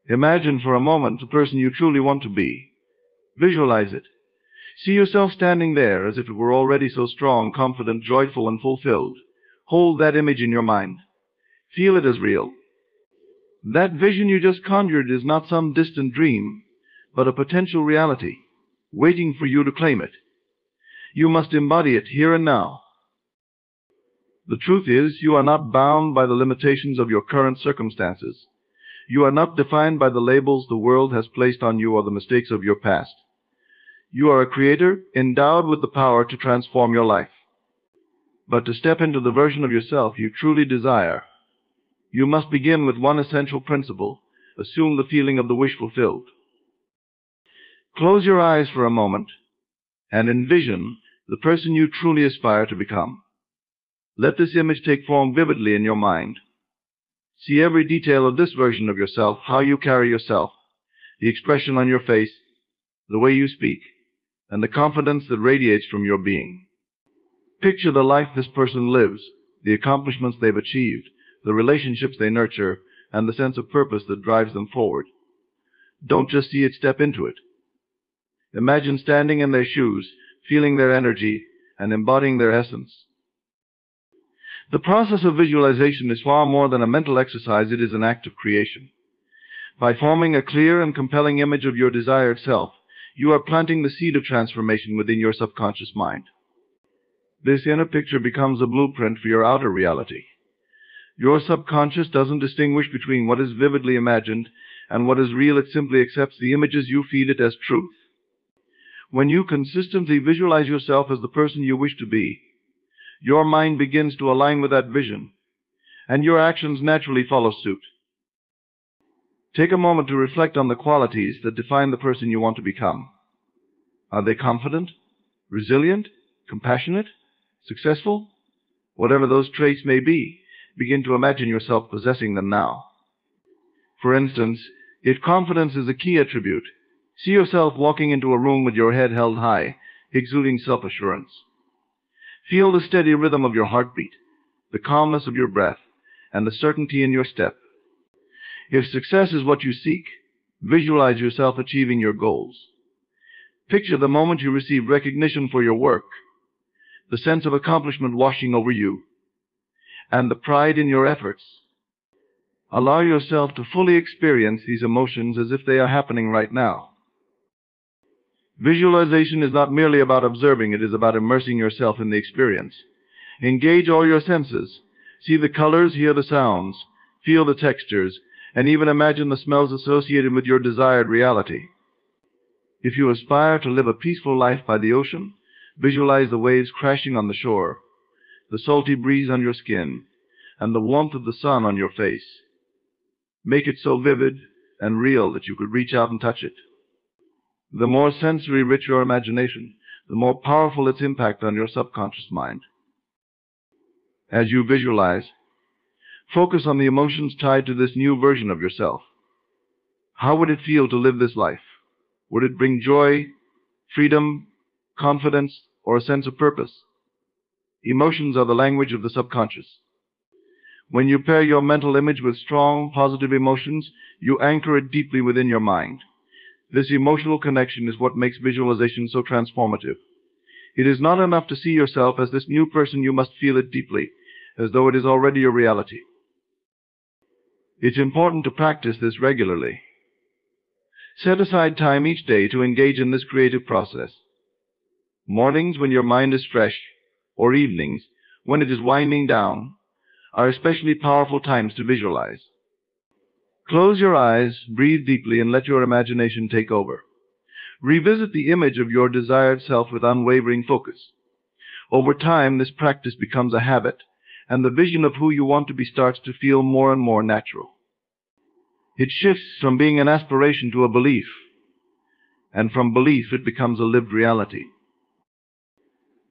Imagine for a moment the person you truly want to be. Visualize it. See yourself standing there as if it were already so strong, confident, joyful, and fulfilled. Hold that image in your mind. Feel it as real. That vision you just conjured is not some distant dream, but a potential reality, waiting for you to claim it. You must embody it here and now. The truth is, you are not bound by the limitations of your current circumstances. You are not defined by the labels the world has placed on you or the mistakes of your past. You are a creator endowed with the power to transform your life. But to step into the version of yourself you truly desire, you must begin with one essential principle: assume the feeling of the wish fulfilled. Close your eyes for a moment and envision the person you truly aspire to become. Let this image take form vividly in your mind. See every detail of this version of yourself, how you carry yourself, the expression on your face, the way you speak, and the confidence that radiates from your being. Picture the life this person lives, the accomplishments they've achieved, the relationships they nurture, and the sense of purpose that drives them forward. Don't just see it, step into it. Imagine standing in their shoes, feeling their energy, and embodying their essence. The process of visualization is far more than a mental exercise, it is an act of creation. By forming a clear and compelling image of your desired self, you are planting the seed of transformation within your subconscious mind. This inner picture becomes a blueprint for your outer reality. Your subconscious doesn't distinguish between what is vividly imagined and what is real. It simply accepts the images you feed it as truth. When you consistently visualize yourself as the person you wish to be, your mind begins to align with that vision, and your actions naturally follow suit. Take a moment to reflect on the qualities that define the person you want to become. Are they confident, resilient, compassionate, successful? Whatever those traits may be, begin to imagine yourself possessing them now. For instance, if confidence is a key attribute, see yourself walking into a room with your head held high, exuding self-assurance. Feel the steady rhythm of your heartbeat, the calmness of your breath, and the certainty in your step. If success is what you seek, visualize yourself achieving your goals. Picture the moment you receive recognition for your work, the sense of accomplishment washing over you, and the pride in your efforts. Allow yourself to fully experience these emotions as if they are happening right now. Visualization is not merely about observing, it is about immersing yourself in the experience. Engage all your senses. See the colors, hear the sounds, feel the textures, and even imagine the smells associated with your desired reality. If you aspire to live a peaceful life by the ocean, visualize the waves crashing on the shore, the salty breeze on your skin, and the warmth of the sun on your face. Make it so vivid and real that you could reach out and touch it. The more sensory-rich your imagination, the more powerful its impact on your subconscious mind. As you visualize, focus on the emotions tied to this new version of yourself. How would it feel to live this life? Would it bring joy, freedom, confidence, or a sense of purpose? Emotions are the language of the subconscious. When you pair your mental image with strong, positive emotions, you anchor it deeply within your mind. This emotional connection is what makes visualization so transformative. It is not enough to see yourself as this new person, you must feel it deeply, as though it is already your reality. It's important to practice this regularly. Set aside time each day to engage in this creative process. Mornings, when your mind is fresh, or evenings, when it is winding down, are especially powerful times to visualize. Close your eyes, breathe deeply, and let your imagination take over. Revisit the image of your desired self with unwavering focus. Over time, this practice becomes a habit, and the vision of who you want to be starts to feel more and more natural. It shifts from being an aspiration to a belief, and from belief it becomes a lived reality.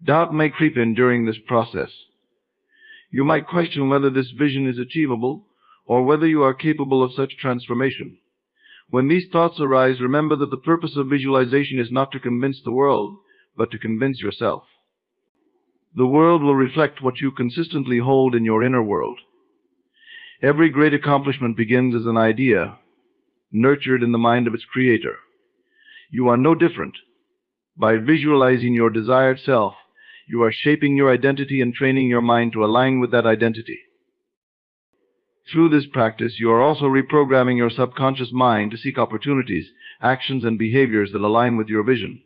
Doubt may creep in during this process. You might question whether this vision is achievable, or whether you are capable of such transformation. When these thoughts arise, remember that the purpose of visualization is not to convince the world, but to convince yourself. The world will reflect what you consistently hold in your inner world. Every great accomplishment begins as an idea, nurtured in the mind of its creator. You are no different. By visualizing your desired self, you are shaping your identity and training your mind to align with that identity. Through this practice, you are also reprogramming your subconscious mind to seek opportunities, actions, and behaviors that align with your vision.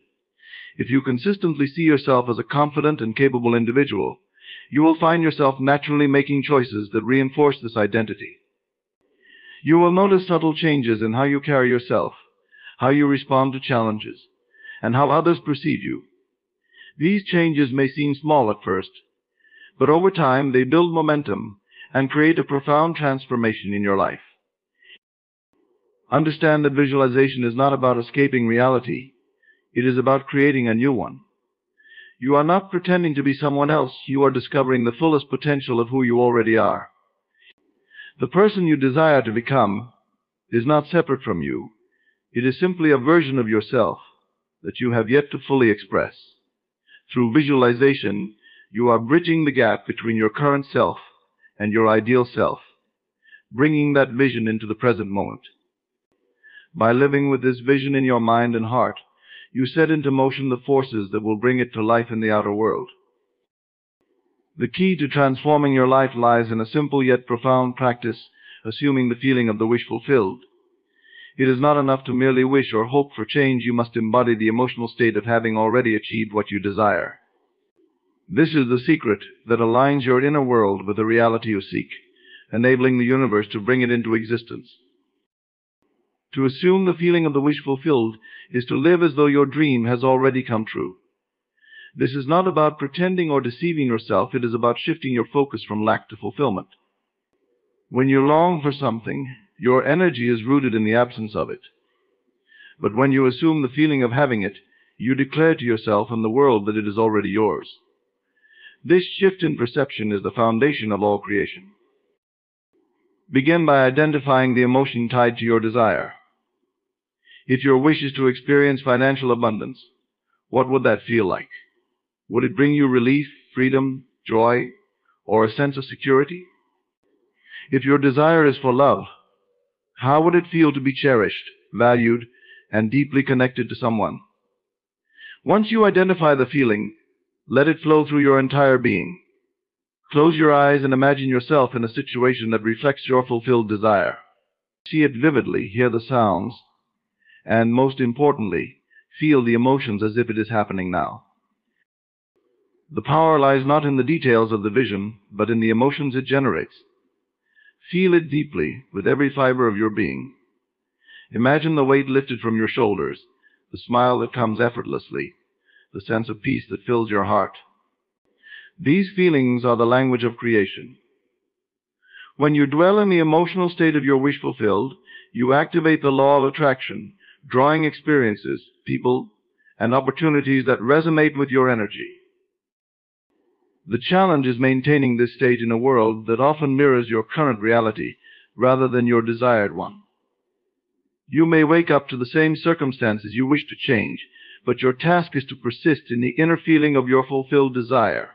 If you consistently see yourself as a confident and capable individual, you will find yourself naturally making choices that reinforce this identity. You will notice subtle changes in how you carry yourself, how you respond to challenges, and how others perceive you. These changes may seem small at first, but over time they build momentum and create a profound transformation in your life. Understand that visualization is not about escaping reality. It is about creating a new one. You are not pretending to be someone else. You are discovering the fullest potential of who you already are. The person you desire to become is not separate from you. It is simply a version of yourself that you have yet to fully express. Through visualization, you are bridging the gap between your current self and your ideal self, bringing that vision into the present moment. By living with this vision in your mind and heart, you set into motion the forces that will bring it to life in the outer world. The key to transforming your life lies in a simple yet profound practice, assuming the feeling of the wish fulfilled. It is not enough to merely wish or hope for change. You must embody the emotional state of having already achieved what you desire. This is the secret that aligns your inner world with the reality you seek, enabling the universe to bring it into existence. To assume the feeling of the wish fulfilled is to live as though your dream has already come true. This is not about pretending or deceiving yourself. It is about shifting your focus from lack to fulfillment. When you long for something, your energy is rooted in the absence of it. But when you assume the feeling of having it, you declare to yourself and the world that it is already yours. This shift in perception is the foundation of all creation. Begin by identifying the emotion tied to your desire. If your wish is to experience financial abundance, what would that feel like? Would it bring you relief, freedom, joy, or a sense of security? If your desire is for love, how would it feel to be cherished, valued, and deeply connected to someone? Once you identify the feeling, let it flow through your entire being. Close your eyes and imagine yourself in a situation that reflects your fulfilled desire. See it vividly, hear the sounds, and most importantly, feel the emotions as if it is happening now. The power lies not in the details of the vision, but in the emotions it generates. Feel it deeply with every fiber of your being. Imagine the weight lifted from your shoulders, the smile that comes effortlessly, the sense of peace that fills your heart. These feelings are the language of creation. When you dwell in the emotional state of your wish fulfilled, you activate the law of attraction, drawing experiences, people, and opportunities that resonate with your energy. The challenge is maintaining this state in a world that often mirrors your current reality rather than your desired one. You may wake up to the same circumstances you wish to change, but your task is to persist in the inner feeling of your fulfilled desire.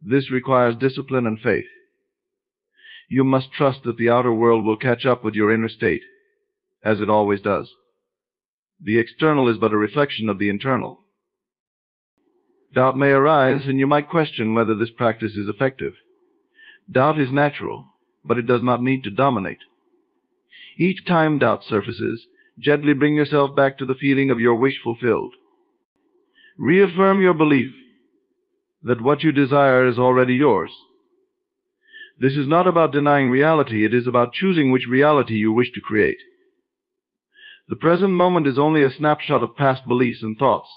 This requires discipline and faith. You must trust that the outer world will catch up with your inner state, as it always does. The external is but a reflection of the internal. Doubt may arise, and you might question whether this practice is effective. Doubt is natural, but it does not need to dominate. Each time doubt surfaces, gently bring yourself back to the feeling of your wish fulfilled. Reaffirm your belief that what you desire is already yours. This is not about denying reality. It is about choosing which reality you wish to create. The present moment is only a snapshot of past beliefs and thoughts.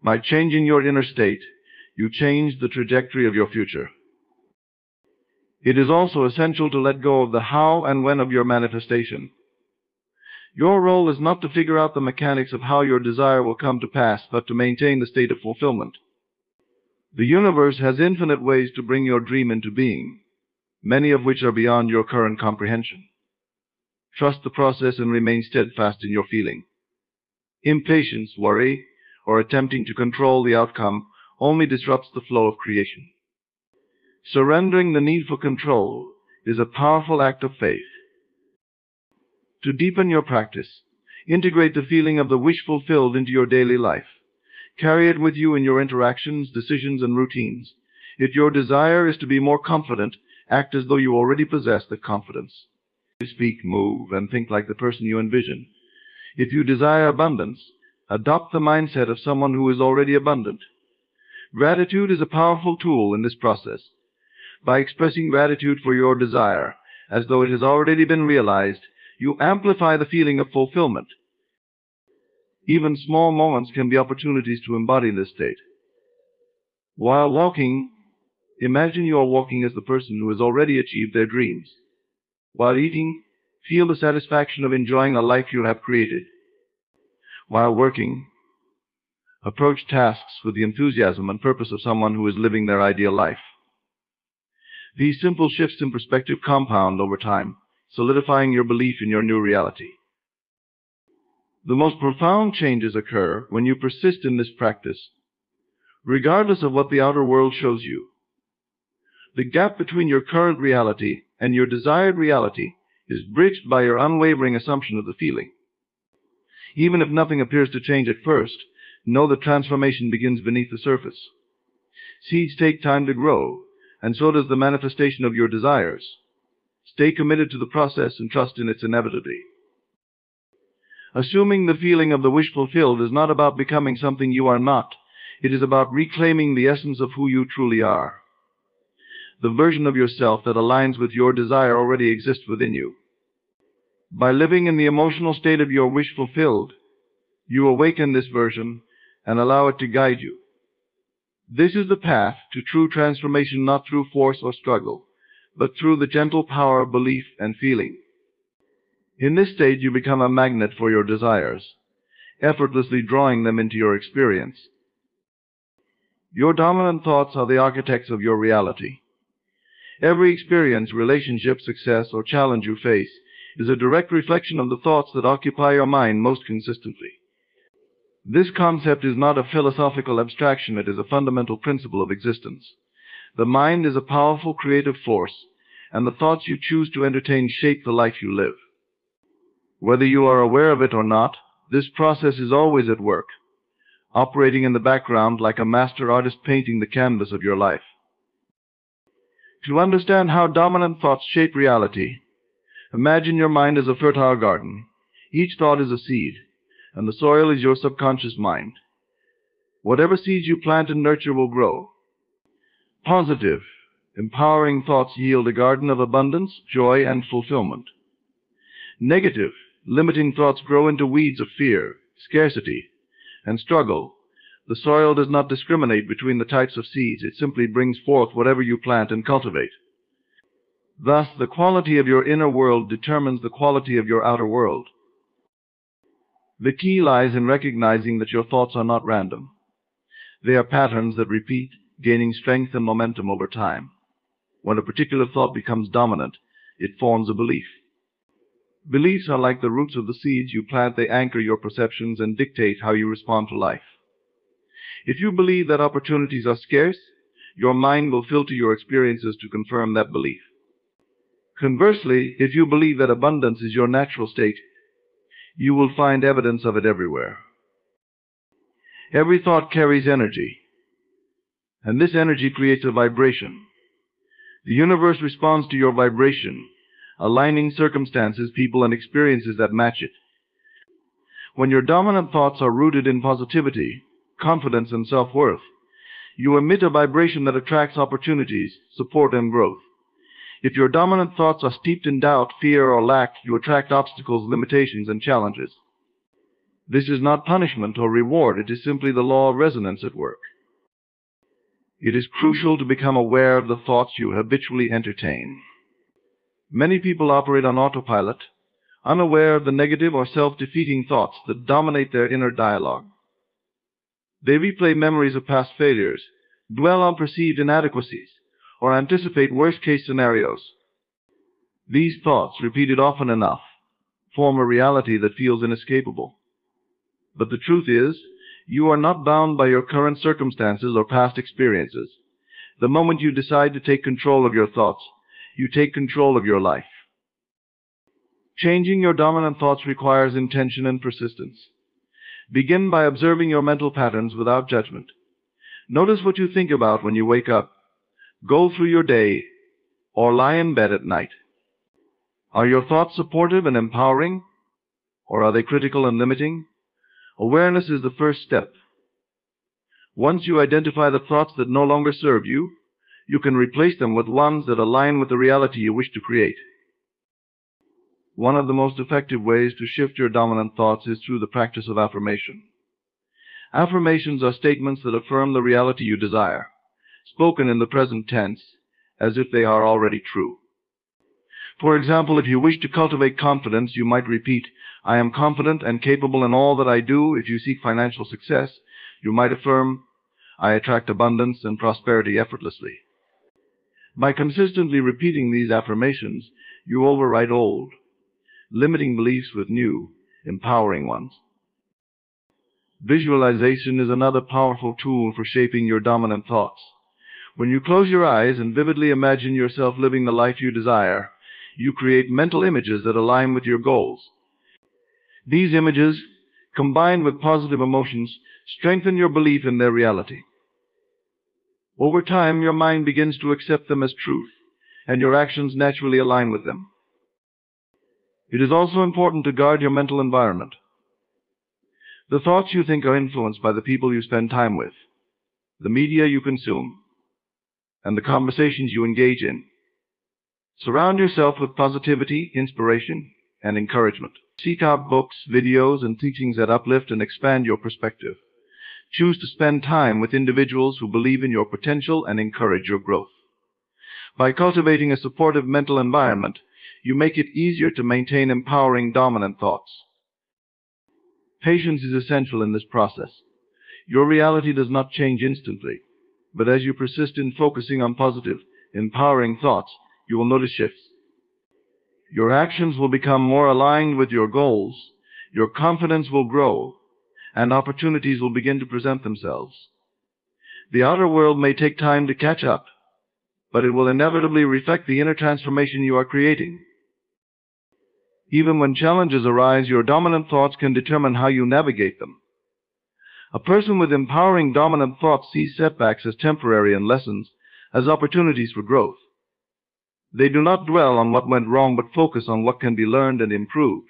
By changing your inner state, you change the trajectory of your future. It is also essential to let go of the how and when of your manifestation. Your role is not to figure out the mechanics of how your desire will come to pass, but to maintain the state of fulfillment. The universe has infinite ways to bring your dream into being, many of which are beyond your current comprehension. Trust the process and remain steadfast in your feeling. Impatience, worry, or attempting to control the outcome only disrupts the flow of creation. Surrendering the need for control is a powerful act of faith. To deepen your practice, integrate the feeling of the wish fulfilled into your daily life. Carry it with you in your interactions, decisions, and routines. If your desire is to be more confident, act as though you already possess the confidence. Speak, move, and think like the person you envision. If you desire abundance, adopt the mindset of someone who is already abundant. Gratitude is a powerful tool in this process. By expressing gratitude for your desire, as though it has already been realized, you amplify the feeling of fulfillment. Even small moments can be opportunities to embody this state. While walking, imagine you are walking as the person who has already achieved their dreams. While eating, feel the satisfaction of enjoying a life you have created. While working, approach tasks with the enthusiasm and purpose of someone who is living their ideal life. These simple shifts in perspective compound over time, solidifying your belief in your new reality. The most profound changes occur when you persist in this practice, regardless of what the outer world shows you. The gap between your current reality and your desired reality is bridged by your unwavering assumption of the feeling. Even if nothing appears to change at first, know the transformation begins beneath the surface. Seeds take time to grow, and so does the manifestation of your desires. Stay committed to the process and trust in its inevitability. Assuming the feeling of the wish fulfilled is not about becoming something you are not. It is about reclaiming the essence of who you truly are. The version of yourself that aligns with your desire already exists within you. By living in the emotional state of your wish fulfilled, you awaken this version and allow it to guide you. This is the path to true transformation, not through force or struggle, but through the gentle power of belief and feeling. In this state, you become a magnet for your desires, effortlessly drawing them into your experience. Your dominant thoughts are the architects of your reality. Every experience, relationship, success, or challenge you face is a direct reflection of the thoughts that occupy your mind most consistently. This concept is not a philosophical abstraction, it is a fundamental principle of existence. The mind is a powerful creative force, and the thoughts you choose to entertain shape the life you live. Whether you are aware of it or not, this process is always at work, operating in the background like a master artist painting the canvas of your life. To understand how dominant thoughts shape reality, imagine your mind as a fertile garden. Each thought is a seed, and the soil is your subconscious mind. Whatever seeds you plant and nurture will grow. Positive, empowering thoughts yield a garden of abundance, joy, and fulfillment. Negative, limiting thoughts grow into weeds of fear, scarcity, and struggle. The soil does not discriminate between the types of seeds. It simply brings forth whatever you plant and cultivate. Thus, the quality of your inner world determines the quality of your outer world. The key lies in recognizing that your thoughts are not random. They are patterns that repeat, gaining strength and momentum over time. When a particular thought becomes dominant, it forms a belief. Beliefs are like the roots of the seeds you plant. They anchor your perceptions and dictate how you respond to life. If you believe that opportunities are scarce, your mind will filter your experiences to confirm that belief. Conversely, if you believe that abundance is your natural state, you will find evidence of it everywhere. Every thought carries energy, and this energy creates a vibration. The universe responds to your vibration, aligning circumstances, people, and experiences that match it. When your dominant thoughts are rooted in positivity, confidence, and self-worth, you emit a vibration that attracts opportunities, support, and growth. If your dominant thoughts are steeped in doubt, fear, or lack, you attract obstacles, limitations, and challenges. This is not punishment or reward. It is simply the law of resonance at work. It is crucial to become aware of the thoughts you habitually entertain. Many people operate on autopilot, unaware of the negative or self-defeating thoughts that dominate their inner dialogue. They replay memories of past failures, dwell on perceived inadequacies, or anticipate worst-case scenarios. These thoughts, repeated often enough, form a reality that feels inescapable. But the truth is, you are not bound by your current circumstances or past experiences. The moment you decide to take control of your thoughts, you take control of your life. Changing your dominant thoughts requires intention and persistence. Begin by observing your mental patterns without judgment. Notice what you think about when you wake up, go through your day, or lie in bed at night. Are your thoughts supportive and empowering, or are they critical and limiting? Awareness is the first step. Once you identify the thoughts that no longer serve you, you can replace them with ones that align with the reality you wish to create. One of the most effective ways to shift your dominant thoughts is through the practice of affirmation. Affirmations are statements that affirm the reality you desire, spoken in the present tense, as if they are already true. For example, if you wish to cultivate confidence, you might repeat, "I am confident and capable in all that I do." If you seek financial success, you might affirm, "I attract abundance and prosperity effortlessly." By consistently repeating these affirmations, you overwrite old, limiting beliefs with new, empowering ones. Visualization is another powerful tool for shaping your dominant thoughts. When you close your eyes and vividly imagine yourself living the life you desire, you create mental images that align with your goals. These images, combined with positive emotions, strengthen your belief in their reality. Over time, your mind begins to accept them as truth, and your actions naturally align with them. It is also important to guard your mental environment. The thoughts you think are influenced by the people you spend time with, the media you consume, and the conversations you engage in. Surround yourself with positivity, inspiration, and encouragement. Seek out books, videos, and teachings that uplift and expand your perspective. Choose to spend time with individuals who believe in your potential and encourage your growth. By cultivating a supportive mental environment, you make it easier to maintain empowering dominant thoughts. Patience is essential in this process. Your reality does not change instantly, but as you persist in focusing on positive, empowering thoughts, you will notice shifts. Your actions will become more aligned with your goals, your confidence will grow, and opportunities will begin to present themselves. The outer world may take time to catch up, but it will inevitably reflect the inner transformation you are creating. Even when challenges arise, your dominant thoughts can determine how you navigate them. A person with empowering dominant thoughts sees setbacks as temporary and lessons as opportunities for growth. They do not dwell on what went wrong, but focus on what can be learned and improved.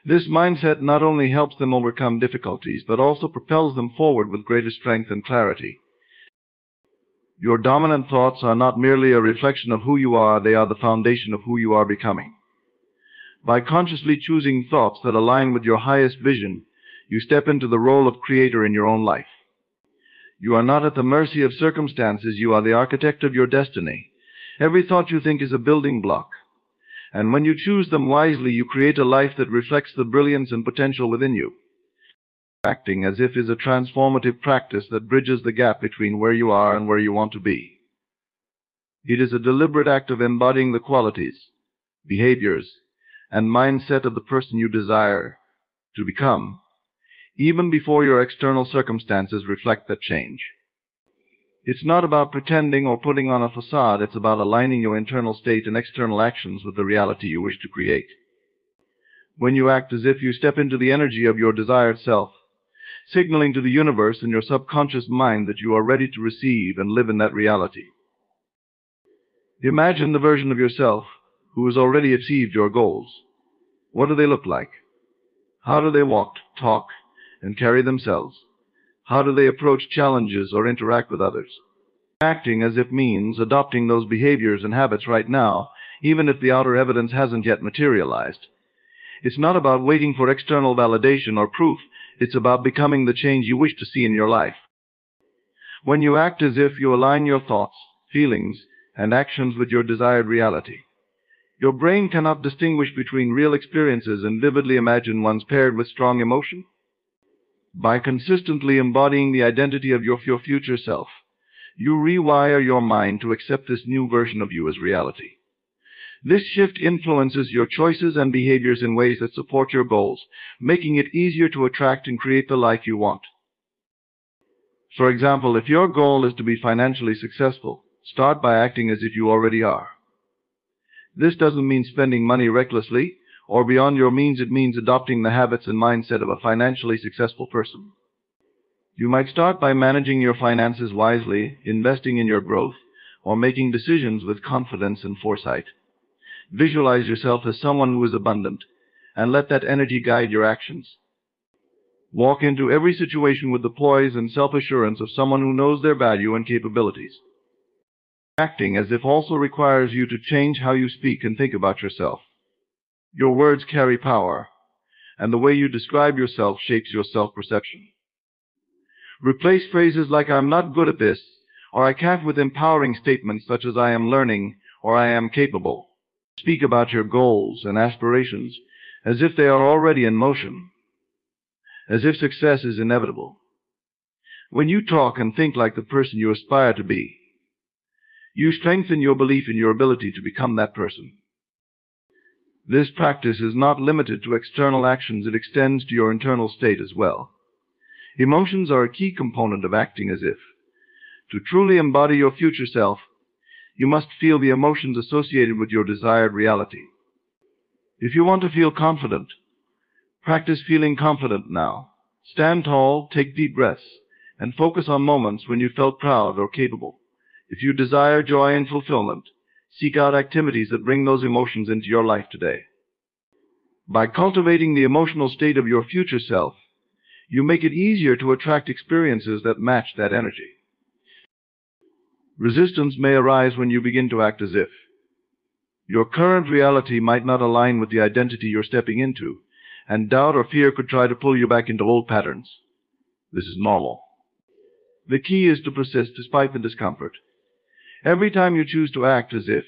This mindset not only helps them overcome difficulties, but also propels them forward with greater strength and clarity. Your dominant thoughts are not merely a reflection of who you are, they are the foundation of who you are becoming. By consciously choosing thoughts that align with your highest vision, you step into the role of creator in your own life. You are not at the mercy of circumstances, you are the architect of your destiny. Every thought you think is a building block, and when you choose them wisely, you create a life that reflects the brilliance and potential within you. Acting as if is a transformative practice that bridges the gap between where you are and where you want to be. It is a deliberate act of embodying the qualities, behaviors, and mindset of the person you desire to become, even before your external circumstances reflect that change. It's not about pretending or putting on a facade, it's about aligning your internal state and external actions with the reality you wish to create. When you act as if you step into the energy of your desired self, signaling to the universe and your subconscious mind that you are ready to receive and live in that reality. Imagine the version of yourself who has already achieved your goals. What do they look like? How do they walk, talk, and carry themselves? How do they approach challenges or interact with others? Acting as if means adopting those behaviors and habits right now, even if the outer evidence hasn't yet materialized. It's not about waiting for external validation or proof. It's about becoming the change you wish to see in your life. When you act as if, you align your thoughts, feelings, and actions with your desired reality. Your brain cannot distinguish between real experiences and vividly imagined ones paired with strong emotion. By consistently embodying the identity of your future self, you rewire your mind to accept this new version of you as reality. This shift influences your choices and behaviors in ways that support your goals, making it easier to attract and create the life you want. For example, if your goal is to be financially successful, start by acting as if you already are. This doesn't mean spending money recklessly or beyond your means, it means adopting the habits and mindset of a financially successful person. You might start by managing your finances wisely, investing in your growth, or making decisions with confidence and foresight. Visualize yourself as someone who is abundant, and let that energy guide your actions. Walk into every situation with the poise and self-assurance of someone who knows their value and capabilities. Acting as if also requires you to change how you speak and think about yourself. Your words carry power, and the way you describe yourself shapes your self-perception. Replace phrases like "I'm not good at this" or "I can't" with empowering statements such as "I am learning" or "I am capable." Speak about your goals and aspirations as if they are already in motion, as if success is inevitable. When you talk and think like the person you aspire to be, you strengthen your belief in your ability to become that person. This practice is not limited to external actions, it extends to your internal state as well. Emotions are a key component of acting as if. To truly embody your future self, you must feel the emotions associated with your desired reality. If you want to feel confident, practice feeling confident now. Stand tall, take deep breaths, and focus on moments when you felt proud or capable. If you desire joy and fulfillment, seek out activities that bring those emotions into your life today. By cultivating the emotional state of your future self, you make it easier to attract experiences that match that energy. Resistance may arise when you begin to act as if. Your current reality might not align with the identity you're stepping into, and doubt or fear could try to pull you back into old patterns. This is normal. The key is to persist despite the discomfort. Every time you choose to act as if,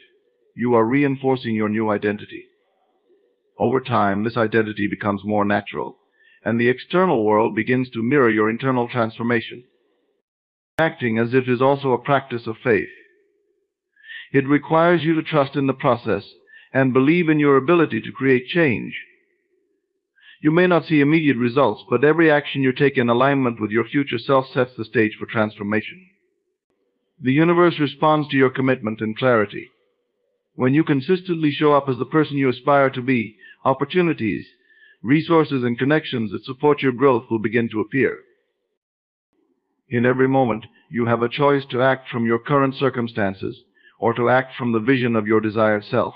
you are reinforcing your new identity. Over time, this identity becomes more natural, and the external world begins to mirror your internal transformation. Acting as if is also a practice of faith. It requires you to trust in the process and believe in your ability to create change. You may not see immediate results, but every action you take in alignment with your future self sets the stage for transformation. The universe responds to your commitment and clarity. When you consistently show up as the person you aspire to be, opportunities, resources, and connections that support your growth will begin to appear. In every moment, you have a choice to act from your current circumstances or to act from the vision of your desired self.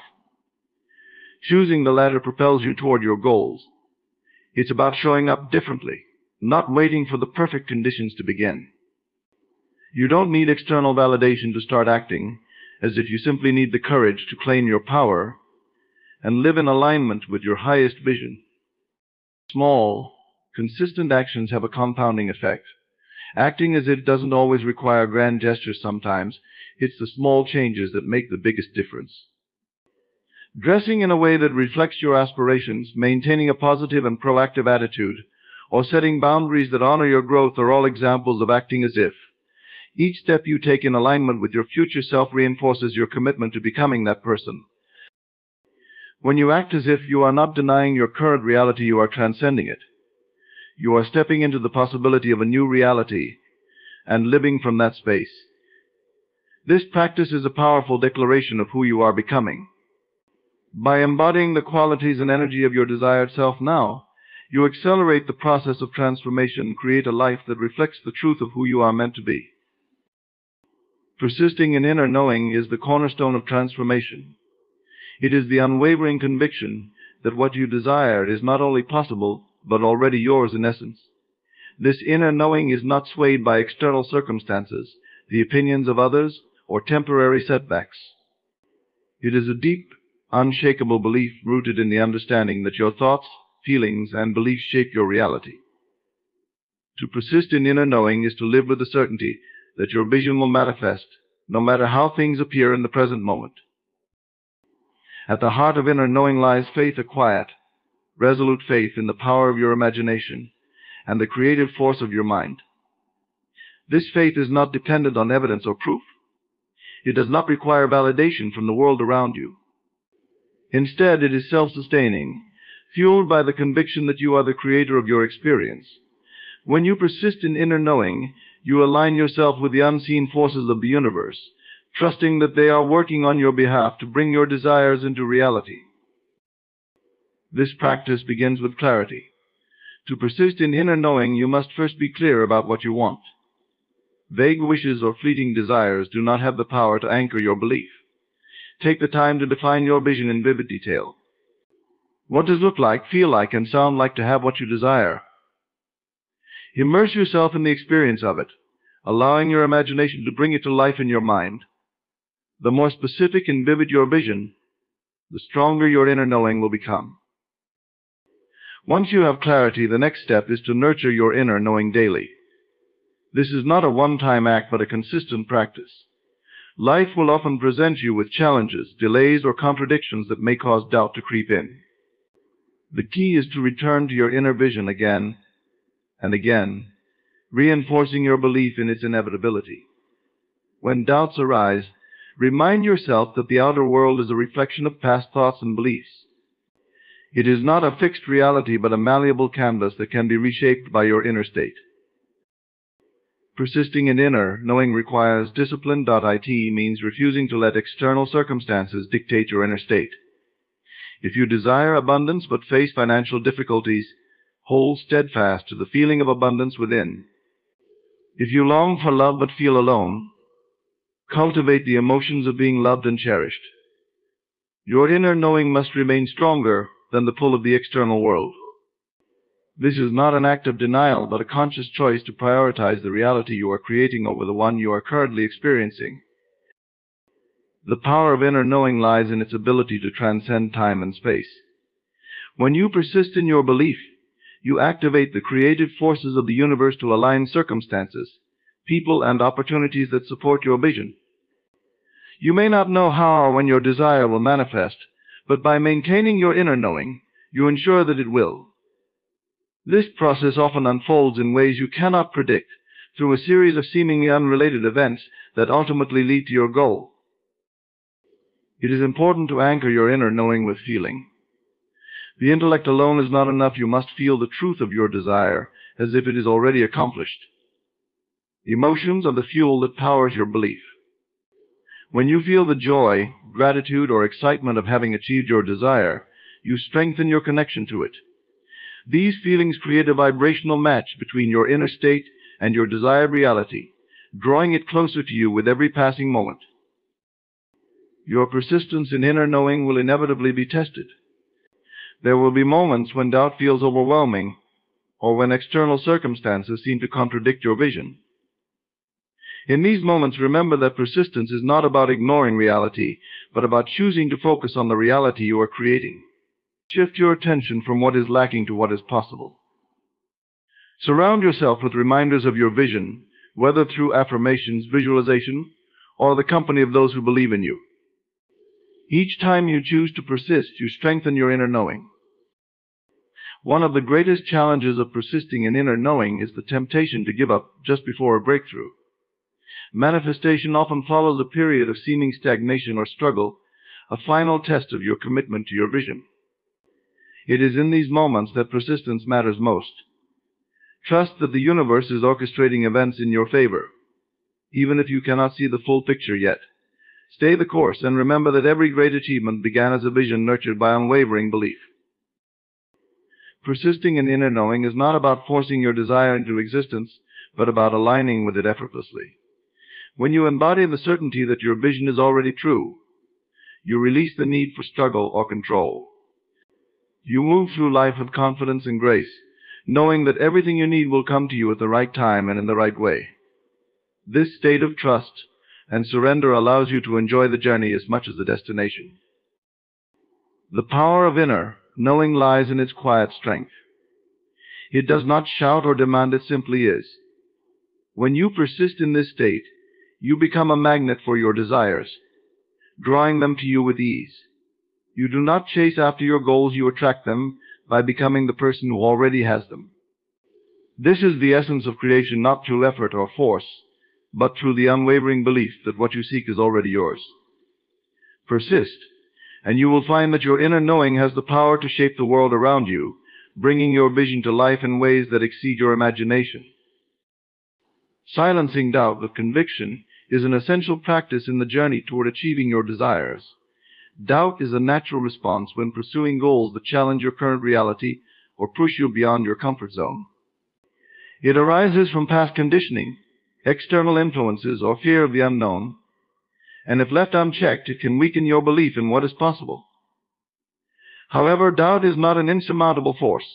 Choosing the latter propels you toward your goals. It's about showing up differently, not waiting for the perfect conditions to begin. You don't need external validation to start acting, as if you simply need the courage to claim your power and live in alignment with your highest vision. Small, consistent actions have a compounding effect. Acting as if doesn't always require grand gestures sometimes. It's the small changes that make the biggest difference. Dressing in a way that reflects your aspirations, maintaining a positive and proactive attitude, or setting boundaries that honor your growth are all examples of acting as if. Each step you take in alignment with your future self reinforces your commitment to becoming that person. When you act as if, you are not denying your current reality, you are transcending it. You are stepping into the possibility of a new reality and living from that space. This practice is a powerful declaration of who you are becoming. By embodying the qualities and energy of your desired self now, you accelerate the process of transformation and create a life that reflects the truth of who you are meant to be. Persisting in inner knowing is the cornerstone of transformation. It is the unwavering conviction that what you desire is not only possible, but already yours in essence. This inner knowing is not swayed by external circumstances, the opinions of others, or temporary setbacks. It is a deep, unshakable belief rooted in the understanding that your thoughts, feelings, and beliefs shape your reality. To persist in inner knowing is to live with the certainty that your vision will manifest, no matter how things appear in the present moment. At the heart of inner knowing lies faith, a quiet, resolute faith in the power of your imagination and the creative force of your mind. This faith is not dependent on evidence or proof. It does not require validation from the world around you. Instead, it is self-sustaining, fueled by the conviction that you are the creator of your experience. When you persist in inner knowing, you align yourself with the unseen forces of the universe, trusting that they are working on your behalf to bring your desires into reality. This practice begins with clarity. To persist in inner knowing, you must first be clear about what you want. Vague wishes or fleeting desires do not have the power to anchor your belief. Take the time to define your vision in vivid detail. What does it look like, feel like, and sound like to have what you desire? Immerse yourself in the experience of it, allowing your imagination to bring it to life in your mind. The more specific and vivid your vision, the stronger your inner knowing will become. Once you have clarity, the next step is to nurture your inner knowing daily. This is not a one-time act, but a consistent practice. Life will often present you with challenges, delays, or contradictions that may cause doubt to creep in. The key is to return to your inner vision again and again, reinforcing your belief in its inevitability. When doubts arise, remind yourself that the outer world is a reflection of past thoughts and beliefs. It is not a fixed reality, but a malleable canvas that can be reshaped by your inner state. Persisting in inner knowing requires discipline. It means refusing to let external circumstances dictate your inner state. If you desire abundance but face financial difficulties, hold steadfast to the feeling of abundance within. If you long for love but feel alone, cultivate the emotions of being loved and cherished. Your inner knowing must remain stronger than the pull of the external world. This is not an act of denial, but a conscious choice to prioritize the reality you are creating over the one you are currently experiencing. The power of inner knowing lies in its ability to transcend time and space. When you persist in your belief, you activate the creative forces of the universe to align circumstances, people, and opportunities that support your vision. You may not know how or when your desire will manifest, but by maintaining your inner knowing, you ensure that it will. This process often unfolds in ways you cannot predict, through a series of seemingly unrelated events that ultimately lead to your goal. It is important to anchor your inner knowing with feeling. The intellect alone is not enough. You must feel the truth of your desire as if it is already accomplished. Emotions are the fuel that powers your belief. When you feel the joy, gratitude, or excitement of having achieved your desire, you strengthen your connection to it. These feelings create a vibrational match between your inner state and your desired reality, drawing it closer to you with every passing moment. Your persistence in inner knowing will inevitably be tested. There will be moments when doubt feels overwhelming, or when external circumstances seem to contradict your vision. In these moments, remember that persistence is not about ignoring reality, but about choosing to focus on the reality you are creating. Shift your attention from what is lacking to what is possible. Surround yourself with reminders of your vision, whether through affirmations, visualization, or the company of those who believe in you. Each time you choose to persist, you strengthen your inner knowing. One of the greatest challenges of persisting in inner knowing is the temptation to give up just before a breakthrough. Manifestation often follows a period of seeming stagnation or struggle, a final test of your commitment to your vision. It is in these moments that persistence matters most. Trust that the universe is orchestrating events in your favor, even if you cannot see the full picture yet. Stay the course and remember that every great achievement began as a vision nurtured by unwavering belief. Persisting in inner knowing is not about forcing your desire into existence, but about aligning with it effortlessly. When you embody the certainty that your vision is already true, you release the need for struggle or control. You move through life with confidence and grace, knowing that everything you need will come to you at the right time and in the right way. This state of trust and surrender allows you to enjoy the journey as much as the destination. The power of inner knowing lies in its quiet strength. It does not shout or demand, it simply is. When you persist in this state, you become a magnet for your desires, drawing them to you with ease. You do not chase after your goals, you attract them by becoming the person who already has them. This is the essence of creation, not through effort or force, but through the unwavering belief that what you seek is already yours. Persist, and you will find that your inner knowing has the power to shape the world around you, bringing your vision to life in ways that exceed your imagination. Silencing doubt with conviction is an essential practice in the journey toward achieving your desires. Doubt is a natural response when pursuing goals that challenge your current reality or push you beyond your comfort zone. It arises from past conditioning, external influences, or fear of the unknown, and if left unchecked, it can weaken your belief in what is possible. However, doubt is not an insurmountable force.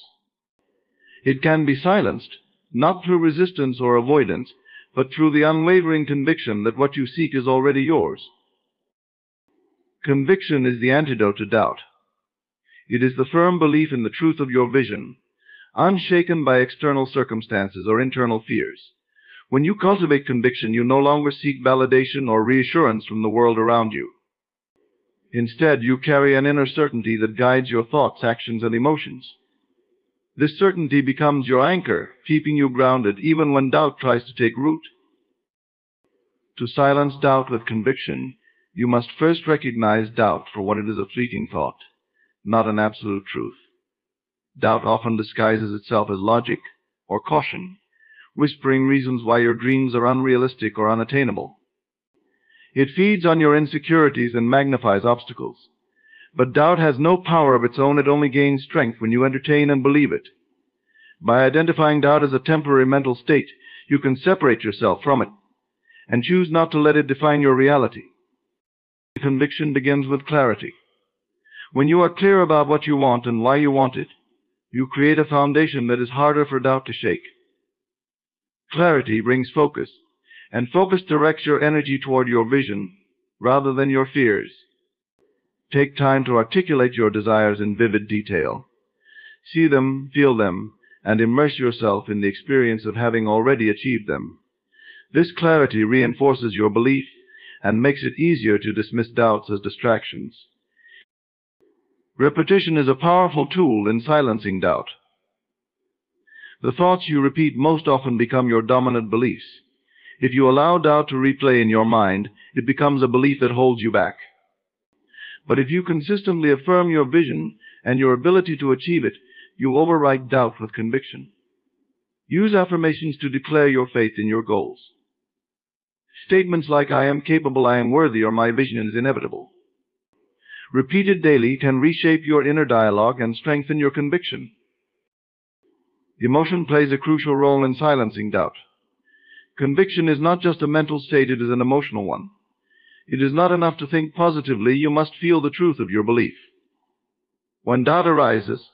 It can be silenced, not through resistance or avoidance, but through the unwavering conviction that what you seek is already yours. Conviction is the antidote to doubt. It is the firm belief in the truth of your vision, unshaken by external circumstances or internal fears. When you cultivate conviction, you no longer seek validation or reassurance from the world around you. Instead, you carry an inner certainty that guides your thoughts, actions, and emotions. This certainty becomes your anchor, keeping you grounded even when doubt tries to take root. To silence doubt with conviction, you must first recognize doubt for what it is: a fleeting thought, not an absolute truth. Doubt often disguises itself as logic or caution, whispering reasons why your dreams are unrealistic or unattainable. It feeds on your insecurities and magnifies obstacles. But doubt has no power of its own. It only gains strength when you entertain and believe it. By identifying doubt as a temporary mental state, you can separate yourself from it and choose not to let it define your reality. Conviction begins with clarity. When you are clear about what you want and why you want it, you create a foundation that is harder for doubt to shake. Clarity brings focus, and focus directs your energy toward your vision rather than your fears. Take time to articulate your desires in vivid detail. See them, feel them, and immerse yourself in the experience of having already achieved them. This clarity reinforces your belief and makes it easier to dismiss doubts as distractions. Repetition is a powerful tool in silencing doubt. The thoughts you repeat most often become your dominant beliefs. If you allow doubt to replay in your mind, it becomes a belief that holds you back. But if you consistently affirm your vision and your ability to achieve it, you override doubt with conviction. Use affirmations to declare your faith in your goals. Statements like "I am capable," "I am worthy," or "my vision is inevitable," repeated daily, can reshape your inner dialogue and strengthen your conviction. Emotion plays a crucial role in silencing doubt. Conviction is not just a mental state, it is an emotional one. It is not enough to think positively, you must feel the truth of your belief. When doubt arises,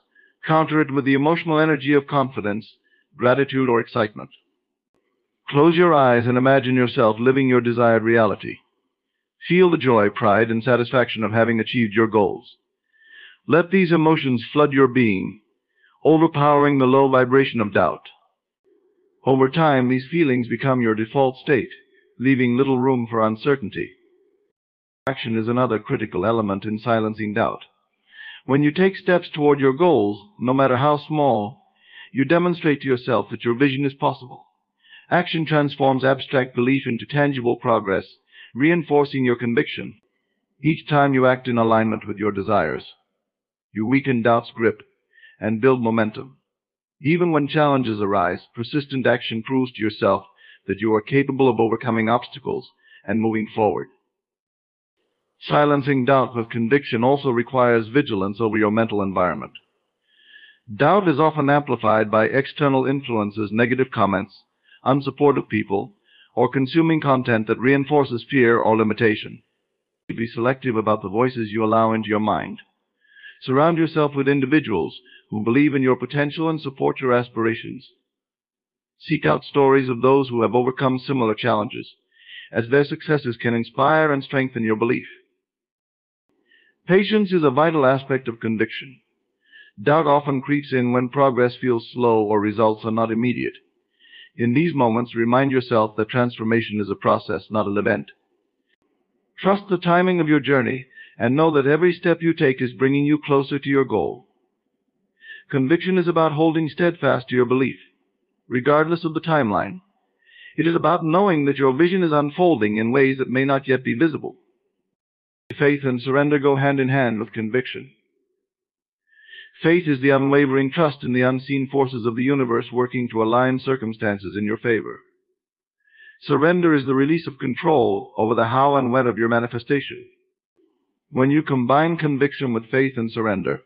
counter it with the emotional energy of confidence, gratitude, or excitement. Close your eyes and imagine yourself living your desired reality. Feel the joy, pride, and satisfaction of having achieved your goals. Let these emotions flood your being, overpowering the low vibration of doubt. Over time, these feelings become your default state, leaving little room for uncertainty. Action is another critical element in silencing doubt. When you take steps toward your goals, no matter how small, you demonstrate to yourself that your vision is possible. Action transforms abstract belief into tangible progress, reinforcing your conviction. Each time you act in alignment with your desires, you weaken doubt's grip and build momentum. Even when challenges arise, persistent action proves to yourself that you are capable of overcoming obstacles and moving forward. Silencing doubt with conviction also requires vigilance over your mental environment. Doubt is often amplified by external influences, negative comments, unsupportive people, or consuming content that reinforces fear or limitation. Be selective about the voices you allow into your mind. Surround yourself with individuals who believe in your potential and support your aspirations. Seek out stories of those who have overcome similar challenges, as their successes can inspire and strengthen your belief. Patience is a vital aspect of conviction. Doubt often creeps in when progress feels slow or results are not immediate. In these moments, remind yourself that transformation is a process, not an event. Trust the timing of your journey and know that every step you take is bringing you closer to your goal. Conviction is about holding steadfast to your belief, regardless of the timeline. It is about knowing that your vision is unfolding in ways that may not yet be visible. Faith and surrender go hand in hand with conviction. Faith is the unwavering trust in the unseen forces of the universe working to align circumstances in your favor. Surrender is the release of control over the how and when of your manifestation. When you combine conviction with faith and surrender,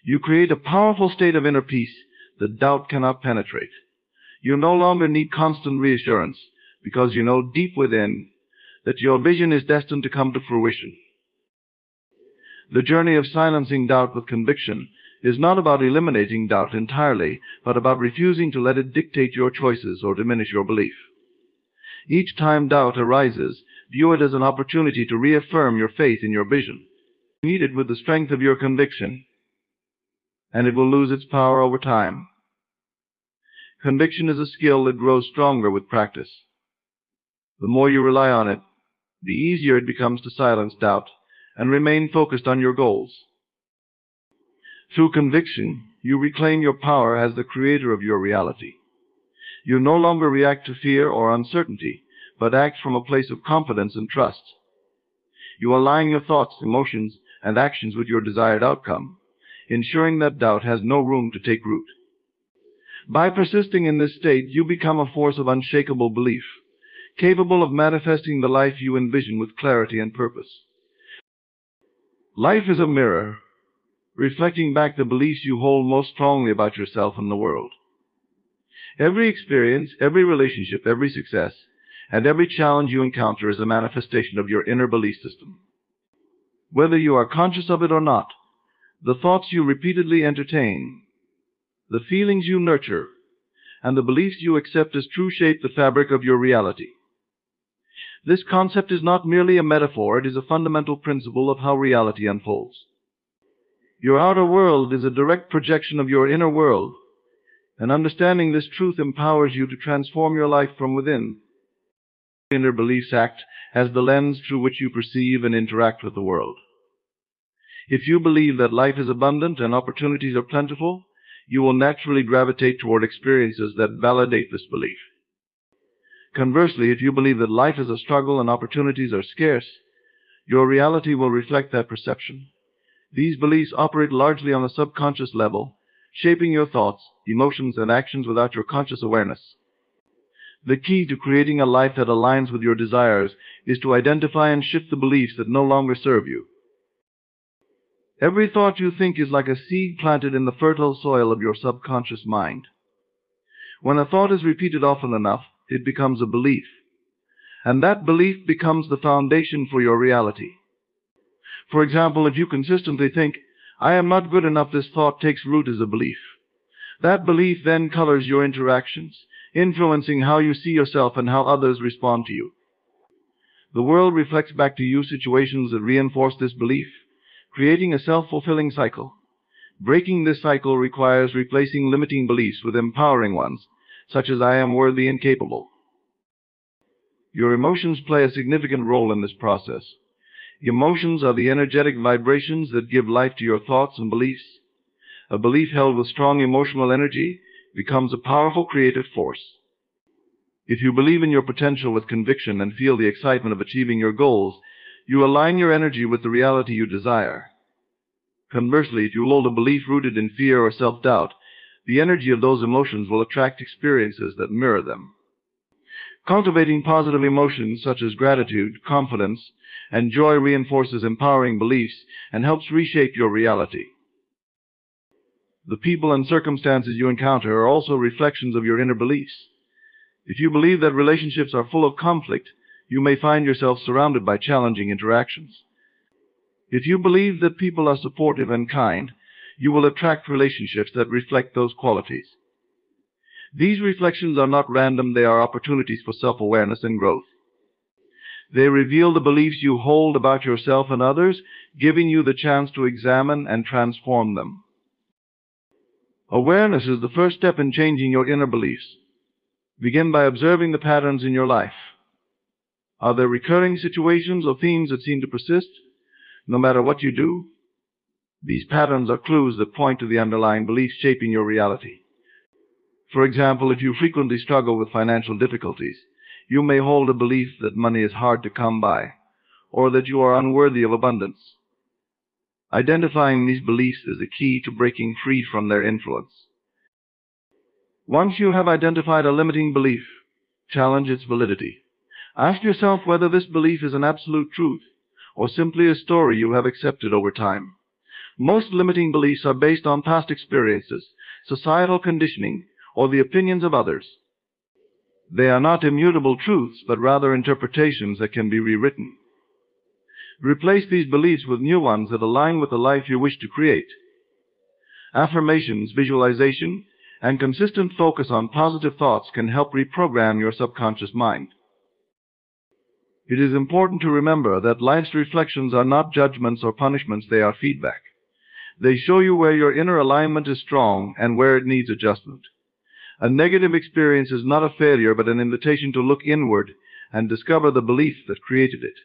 you create a powerful state of inner peace that doubt cannot penetrate. You no longer need constant reassurance because you know deep within that your vision is destined to come to fruition. The journey of silencing doubt with conviction is not about eliminating doubt entirely, but about refusing to let it dictate your choices or diminish your belief. Each time doubt arises, view it as an opportunity to reaffirm your faith in your vision. Meet it with the strength of your conviction, and it will lose its power over time. Conviction is a skill that grows stronger with practice. The more you rely on it, the easier it becomes to silence doubt and remain focused on your goals. Through conviction, you reclaim your power as the creator of your reality. You no longer react to fear or uncertainty, but act from a place of confidence and trust. You align your thoughts, emotions, and actions with your desired outcome, ensuring that doubt has no room to take root. By persisting in this state, you become a force of unshakable belief, capable of manifesting the life you envision with clarity and purpose. Life is a mirror, reflecting back the beliefs you hold most strongly about yourself and the world. Every experience, every relationship, every success, and every challenge you encounter is a manifestation of your inner belief system. Whether you are conscious of it or not, the thoughts you repeatedly entertain, the feelings you nurture, and the beliefs you accept as true shape the fabric of your reality. This concept is not merely a metaphor, it is a fundamental principle of how reality unfolds. Your outer world is a direct projection of your inner world, and understanding this truth empowers you to transform your life from within. Inner beliefs act as the lens through which you perceive and interact with the world. If you believe that life is abundant and opportunities are plentiful, you will naturally gravitate toward experiences that validate this belief. Conversely, if you believe that life is a struggle and opportunities are scarce, your reality will reflect that perception. These beliefs operate largely on a subconscious level, shaping your thoughts, emotions, and actions without your conscious awareness. The key to creating a life that aligns with your desires is to identify and shift the beliefs that no longer serve you. Every thought you think is like a seed planted in the fertile soil of your subconscious mind. When a thought is repeated often enough, it becomes a belief, and that belief becomes the foundation for your reality. For example, if you consistently think, "I am not good enough," this thought takes root as a belief. That belief then colors your interactions, influencing how you see yourself and how others respond to you. The world reflects back to you situations that reinforce this belief, creating a self-fulfilling cycle. Breaking this cycle requires replacing limiting beliefs with empowering ones, such as "I am worthy and capable." Your emotions play a significant role in this process. Emotions are the energetic vibrations that give life to your thoughts and beliefs. A belief held with strong emotional energy becomes a powerful creative force. If you believe in your potential with conviction and feel the excitement of achieving your goals, you align your energy with the reality you desire. Conversely, if you hold a belief rooted in fear or self-doubt, the energy of those emotions will attract experiences that mirror them. Cultivating positive emotions such as gratitude, confidence, and joy reinforces empowering beliefs and helps reshape your reality. The people and circumstances you encounter are also reflections of your inner beliefs. If you believe that relationships are full of conflict, you may find yourself surrounded by challenging interactions. If you believe that people are supportive and kind, you will attract relationships that reflect those qualities. These reflections are not random, they are opportunities for self-awareness and growth. They reveal the beliefs you hold about yourself and others, giving you the chance to examine and transform them. Awareness is the first step in changing your inner beliefs. Begin by observing the patterns in your life. Are there recurring situations or themes that seem to persist, no matter what you do? These patterns are clues that point to the underlying beliefs shaping your reality. For example, if you frequently struggle with financial difficulties, you may hold a belief that money is hard to come by, or that you are unworthy of abundance. Identifying these beliefs is the key to breaking free from their influence. Once you have identified a limiting belief, challenge its validity. Ask yourself whether this belief is an absolute truth, or simply a story you have accepted over time. Most limiting beliefs are based on past experiences, societal conditioning, or the opinions of others. They are not immutable truths, but rather interpretations that can be rewritten. Replace these beliefs with new ones that align with the life you wish to create. Affirmations, visualization, and consistent focus on positive thoughts can help reprogram your subconscious mind. It is important to remember that life's reflections are not judgments or punishments, they are feedback. They show you where your inner alignment is strong and where it needs adjustment. A negative experience is not a failure, but an invitation to look inward and discover the belief that created it.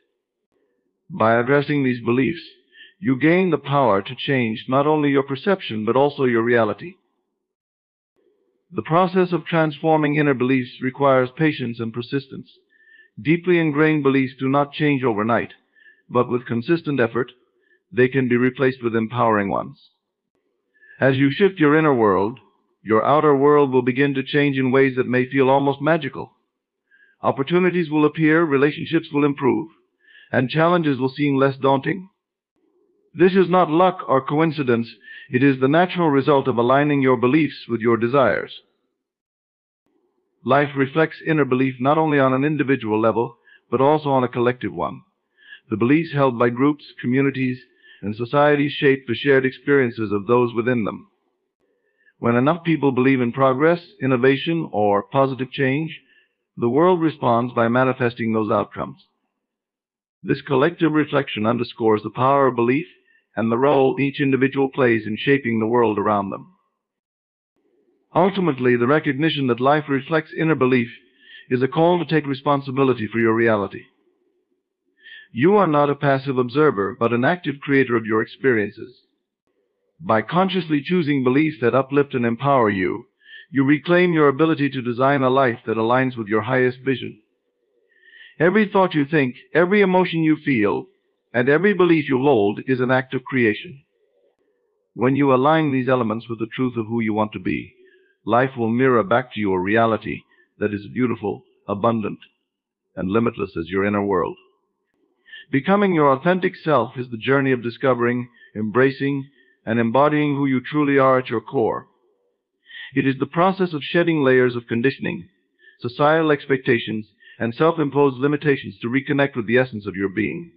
By addressing these beliefs, you gain the power to change not only your perception, but also your reality. The process of transforming inner beliefs requires patience and persistence. Deeply ingrained beliefs do not change overnight, but with consistent effort, they can be replaced with empowering ones. As you shift your inner world, your outer world will begin to change in ways that may feel almost magical. Opportunities will appear, relationships will improve, and challenges will seem less daunting. This is not luck or coincidence, it is the natural result of aligning your beliefs with your desires. Life reflects inner belief not only on an individual level, but also on a collective one. The beliefs held by groups, communities, and societies shape the shared experiences of those within them. When enough people believe in progress, innovation, or positive change, the world responds by manifesting those outcomes. This collective reflection underscores the power of belief and the role each individual plays in shaping the world around them. Ultimately, the recognition that life reflects inner belief is a call to take responsibility for your reality. You are not a passive observer, but an active creator of your experiences. By consciously choosing beliefs that uplift and empower you, you reclaim your ability to design a life that aligns with your highest vision. Every thought you think, every emotion you feel, and every belief you hold is an act of creation. When you align these elements with the truth of who you want to be, life will mirror back to you a reality that is beautiful, abundant, and limitless as your inner world. Becoming your authentic self is the journey of discovering, embracing, and embodying who you truly are at your core. It is the process of shedding layers of conditioning, societal expectations, and self-imposed limitations to reconnect with the essence of your being.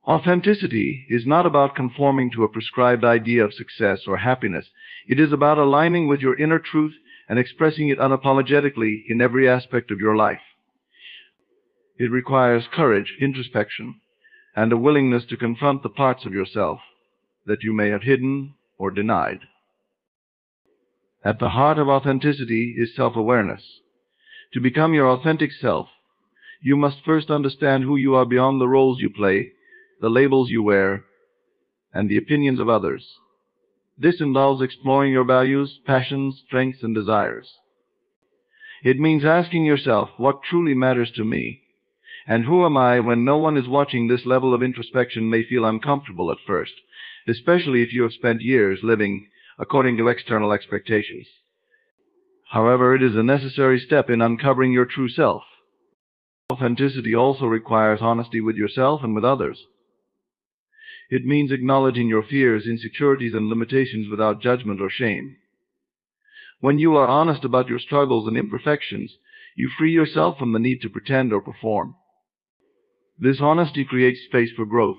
Authenticity is not about conforming to a prescribed idea of success or happiness. It is about aligning with your inner truth and expressing it unapologetically in every aspect of your life. It requires courage, introspection, and a willingness to confront the parts of yourself that you may have hidden or denied. At the heart of authenticity is self-awareness. To become your authentic self, you must first understand who you are beyond the roles you play, the labels you wear, and the opinions of others. This involves exploring your values, passions, strengths, and desires. It means asking yourself, what truly matters to me? And who am I when no one is watching? This level of introspection may feel uncomfortable at first, especially if you have spent years living according to external expectations. However, it is a necessary step in uncovering your true self. Authenticity also requires honesty with yourself and with others. It means acknowledging your fears, insecurities, and limitations without judgment or shame. When you are honest about your struggles and imperfections, you free yourself from the need to pretend or perform. This honesty creates space for growth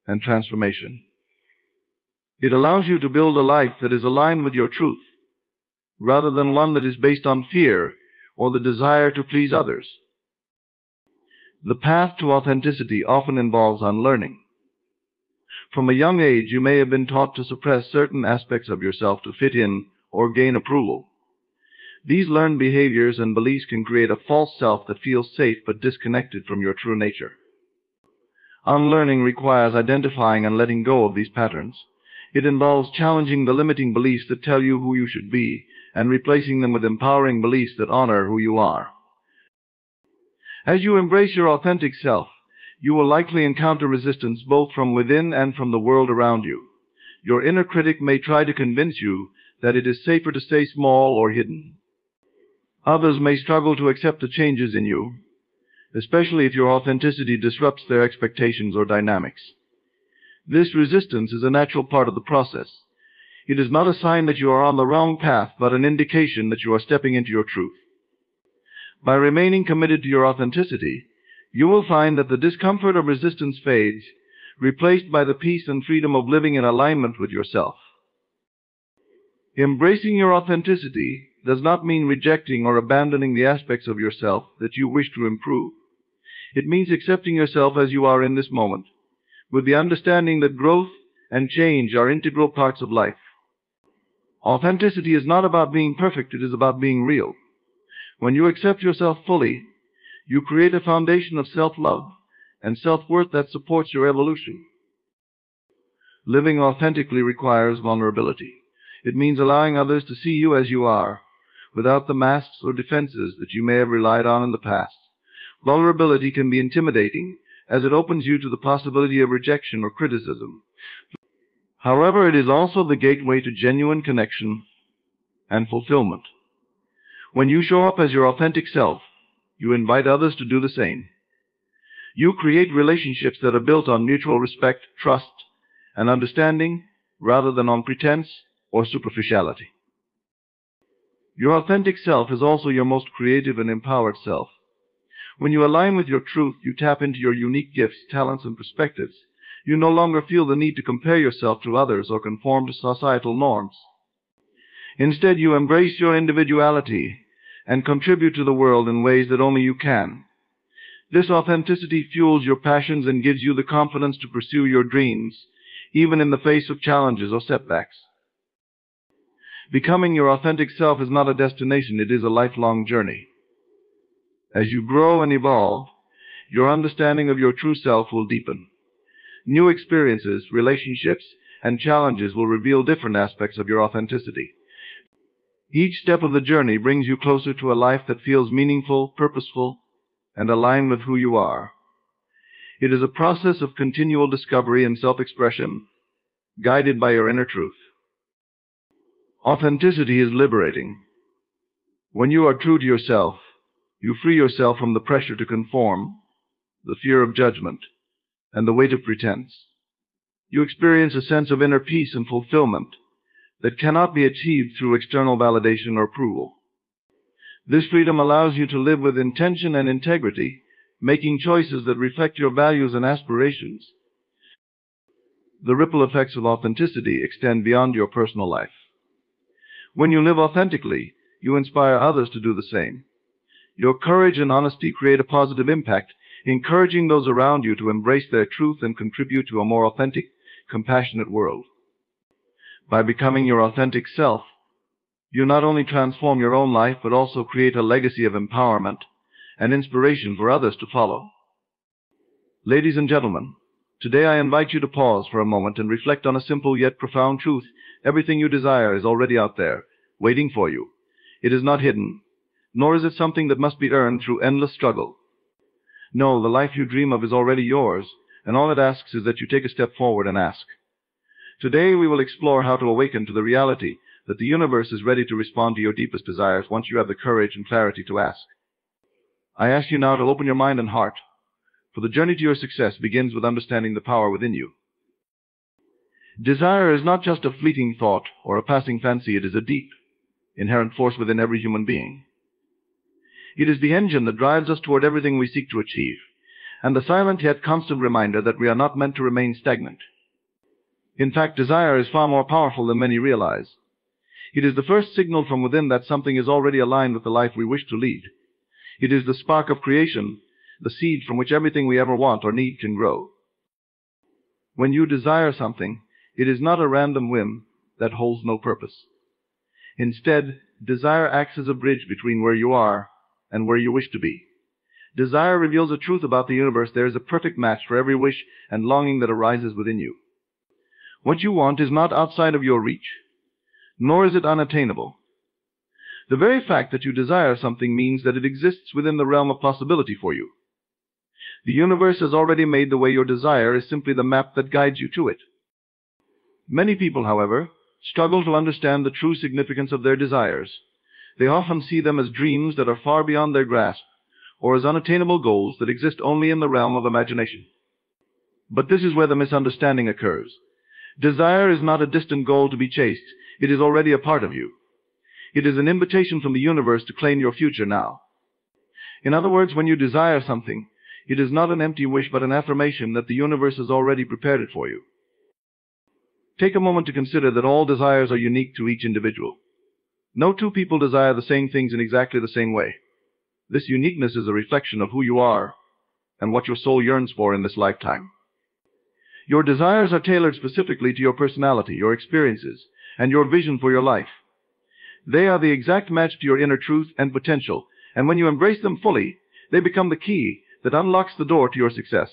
and transformation. It allows you to build a life that is aligned with your truth, rather than one that is based on fear or the desire to please others. The path to authenticity often involves unlearning. From a young age, you may have been taught to suppress certain aspects of yourself to fit in or gain approval. These learned behaviors and beliefs can create a false self that feels safe but disconnected from your true nature. Unlearning requires identifying and letting go of these patterns. It involves challenging the limiting beliefs that tell you who you should be and replacing them with empowering beliefs that honor who you are. As you embrace your authentic self, you will likely encounter resistance both from within and from the world around you. Your inner critic may try to convince you that it is safer to stay small or hidden. Others may struggle to accept the changes in you, especially if your authenticity disrupts their expectations or dynamics. This resistance is a natural part of the process. It is not a sign that you are on the wrong path, but an indication that you are stepping into your truth. By remaining committed to your authenticity, you will find that the discomfort of resistance fades, replaced by the peace and freedom of living in alignment with yourself. Embracing your authenticity does not mean rejecting or abandoning the aspects of yourself that you wish to improve. It means accepting yourself as you are in this moment, with the understanding that growth and change are integral parts of life. Authenticity is not about being perfect, it is about being real. When you accept yourself fully, you create a foundation of self-love and self-worth that supports your evolution. Living authentically requires vulnerability. It means allowing others to see you as you are, without the masks or defenses that you may have relied on in the past. Vulnerability can be intimidating, as it opens you to the possibility of rejection or criticism. However, it is also the gateway to genuine connection and fulfillment. When you show up as your authentic self, you invite others to do the same. You create relationships that are built on mutual respect, trust, and understanding, rather than on pretense or superficiality. Your authentic self is also your most creative and empowered self. When you align with your truth, you tap into your unique gifts, talents, and perspectives. You no longer feel the need to compare yourself to others or conform to societal norms. Instead, you embrace your individuality and contribute to the world in ways that only you can. This authenticity fuels your passions and gives you the confidence to pursue your dreams, even in the face of challenges or setbacks. Becoming your authentic self is not a destination, it is a lifelong journey. As you grow and evolve, your understanding of your true self will deepen. New experiences, relationships, and challenges will reveal different aspects of your authenticity. Each step of the journey brings you closer to a life that feels meaningful, purposeful, and aligned with who you are. It is a process of continual discovery and self-expression, guided by your inner truth. Authenticity is liberating. When you are true to yourself, you free yourself from the pressure to conform, the fear of judgment, and the weight of pretense. You experience a sense of inner peace and fulfillment that cannot be achieved through external validation or approval. This freedom allows you to live with intention and integrity, making choices that reflect your values and aspirations. The ripple effects of authenticity extend beyond your personal life. When you live authentically, you inspire others to do the same. Your courage and honesty create a positive impact, encouraging those around you to embrace their truth and contribute to a more authentic, compassionate world. By becoming your authentic self, you not only transform your own life, but also create a legacy of empowerment and inspiration for others to follow. Ladies and gentlemen, today I invite you to pause for a moment and reflect on a simple yet profound truth. Everything you desire is already out there, waiting for you. It is not hidden, nor is it something that must be earned through endless struggle. No, the life you dream of is already yours, and all it asks is that you take a step forward and ask. Today we will explore how to awaken to the reality that the universe is ready to respond to your deepest desires once you have the courage and clarity to ask. I ask you now to open your mind and heart, for the journey to your success begins with understanding the power within you. Desire is not just a fleeting thought or a passing fancy, it is a deep, inherent force within every human being. It is the engine that drives us toward everything we seek to achieve, and the silent yet constant reminder that we are not meant to remain stagnant. In fact, desire is far more powerful than many realize. It is the first signal from within that something is already aligned with the life we wish to lead. It is the spark of creation, the seed from which everything we ever want or need can grow. When you desire something, it is not a random whim that holds no purpose. Instead, desire acts as a bridge between where you are and where you wish to be. Desire reveals a truth about the universe. There is a perfect match for every wish and longing that arises within you. What you want is not outside of your reach, nor is it unattainable. The very fact that you desire something means that it exists within the realm of possibility for you. The universe has already made the way your desire is simply the map that guides you to it. Many people, however, struggle to understand the true significance of their desires. They often see them as dreams that are far beyond their grasp, or as unattainable goals that exist only in the realm of imagination. But this is where the misunderstanding occurs. Desire is not a distant goal to be chased. It is already a part of you. It is an invitation from the universe to claim your future now. In other words, when you desire something, it is not an empty wish but an affirmation that the universe has already prepared it for you. Take a moment to consider that all desires are unique to each individual. No two people desire the same things in exactly the same way. This uniqueness is a reflection of who you are and what your soul yearns for in this lifetime. Your desires are tailored specifically to your personality, your experiences, and your vision for your life. They are the exact match to your inner truth and potential, and when you embrace them fully, they become the key that unlocks the door to your success.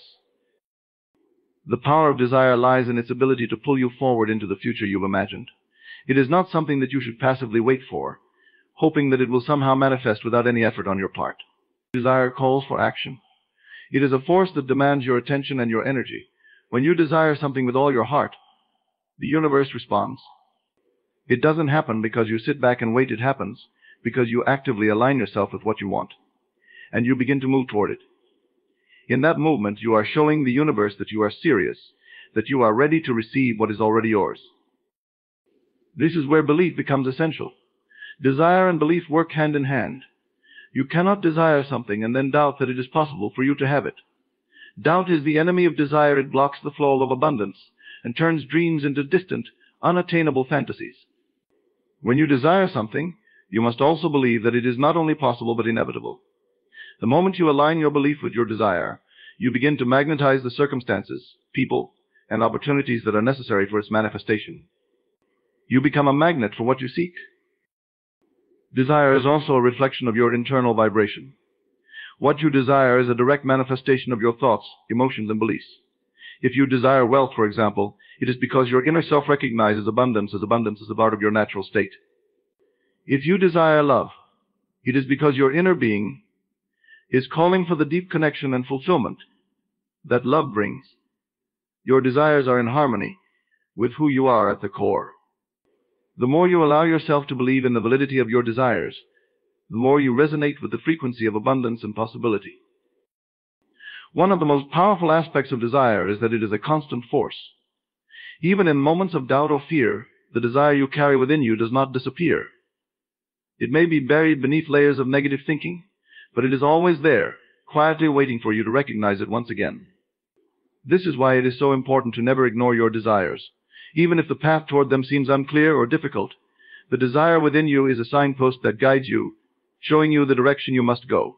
The power of desire lies in its ability to pull you forward into the future you've imagined. It is not something that you should passively wait for, hoping that it will somehow manifest without any effort on your part. Desire calls for action. It is a force that demands your attention and your energy. When you desire something with all your heart, the universe responds. It doesn't happen because you sit back and wait. It happens because you actively align yourself with what you want, and you begin to move toward it. In that movement, you are showing the universe that you are serious, that you are ready to receive what is already yours. This is where belief becomes essential. Desire and belief work hand in hand. You cannot desire something and then doubt that it is possible for you to have it. Doubt is the enemy of desire. It blocks the flow of abundance and turns dreams into distant, unattainable fantasies. When you desire something, you must also believe that it is not only possible but inevitable. The moment you align your belief with your desire, you begin to magnetize the circumstances, people, and opportunities that are necessary for its manifestation. You become a magnet for what you seek. Desire is also a reflection of your internal vibration. What you desire is a direct manifestation of your thoughts, emotions, and beliefs. If you desire wealth, for example, it is because your inner self recognizes abundance as a part of your natural state. If you desire love, it is because your inner being is calling for the deep connection and fulfillment that love brings. Your desires are in harmony with who you are at the core. The more you allow yourself to believe in the validity of your desires, the more you resonate with the frequency of abundance and possibility. One of the most powerful aspects of desire is that it is a constant force. Even in moments of doubt or fear, the desire you carry within you does not disappear. It may be buried beneath layers of negative thinking, but it is always there, quietly waiting for you to recognize it once again. This is why it is so important to never ignore your desires. Even if the path toward them seems unclear or difficult, the desire within you is a signpost that guides you, showing you the direction you must go.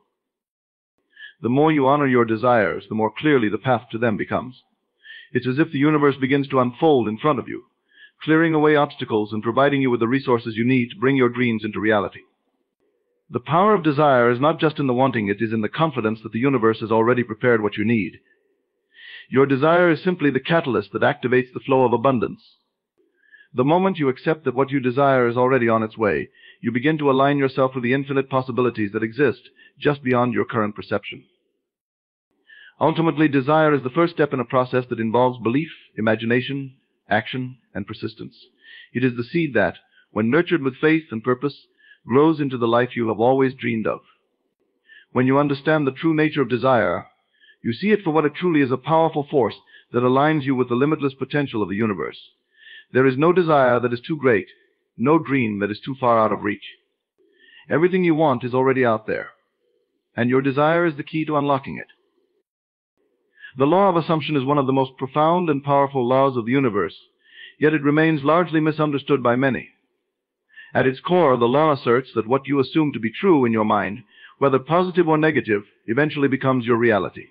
The more you honor your desires, the more clearly the path to them becomes. It's as if the universe begins to unfold in front of you, clearing away obstacles and providing you with the resources you need to bring your dreams into reality. The power of desire is not just in the wanting, it is in the confidence that the universe has already prepared what you need. Your desire is simply the catalyst that activates the flow of abundance. The moment you accept that what you desire is already on its way, you begin to align yourself with the infinite possibilities that exist just beyond your current perception. Ultimately, desire is the first step in a process that involves belief, imagination, action, and persistence. It is the seed that, when nurtured with faith and purpose, grows into the life you have always dreamed of. When you understand the true nature of desire, you see it for what it truly is, a powerful force that aligns you with the limitless potential of the universe. There is no desire that is too great, no dream that is too far out of reach. Everything you want is already out there, and your desire is the key to unlocking it. The law of assumption is one of the most profound and powerful laws of the universe, yet it remains largely misunderstood by many. At its core, the law asserts that what you assume to be true in your mind, whether positive or negative, eventually becomes your reality.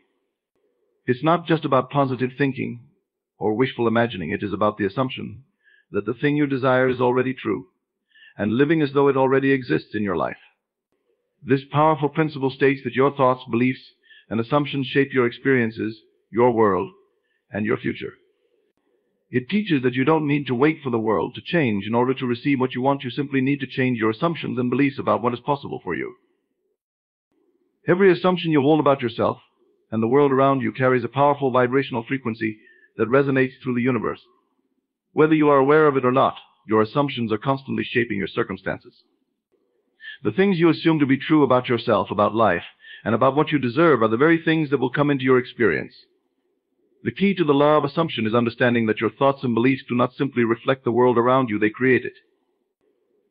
It's not just about positive thinking or wishful imagining. It is about the assumption that the thing you desire is already true, and living as though it already exists in your life. This powerful principle states that your thoughts, beliefs, and assumptions shape your experiences, your world, and your future. It teaches that you don't need to wait for the world to change in order to receive what you want. You simply need to change your assumptions and beliefs about what is possible for you. Every assumption you hold about yourself and the world around you carries a powerful vibrational frequency that resonates through the universe. Whether you are aware of it or not, your assumptions are constantly shaping your circumstances. The things you assume to be true about yourself, about life, and about what you deserve are the very things that will come into your experience. The key to the law of assumption is understanding that your thoughts and beliefs do not simply reflect the world around you, they create it.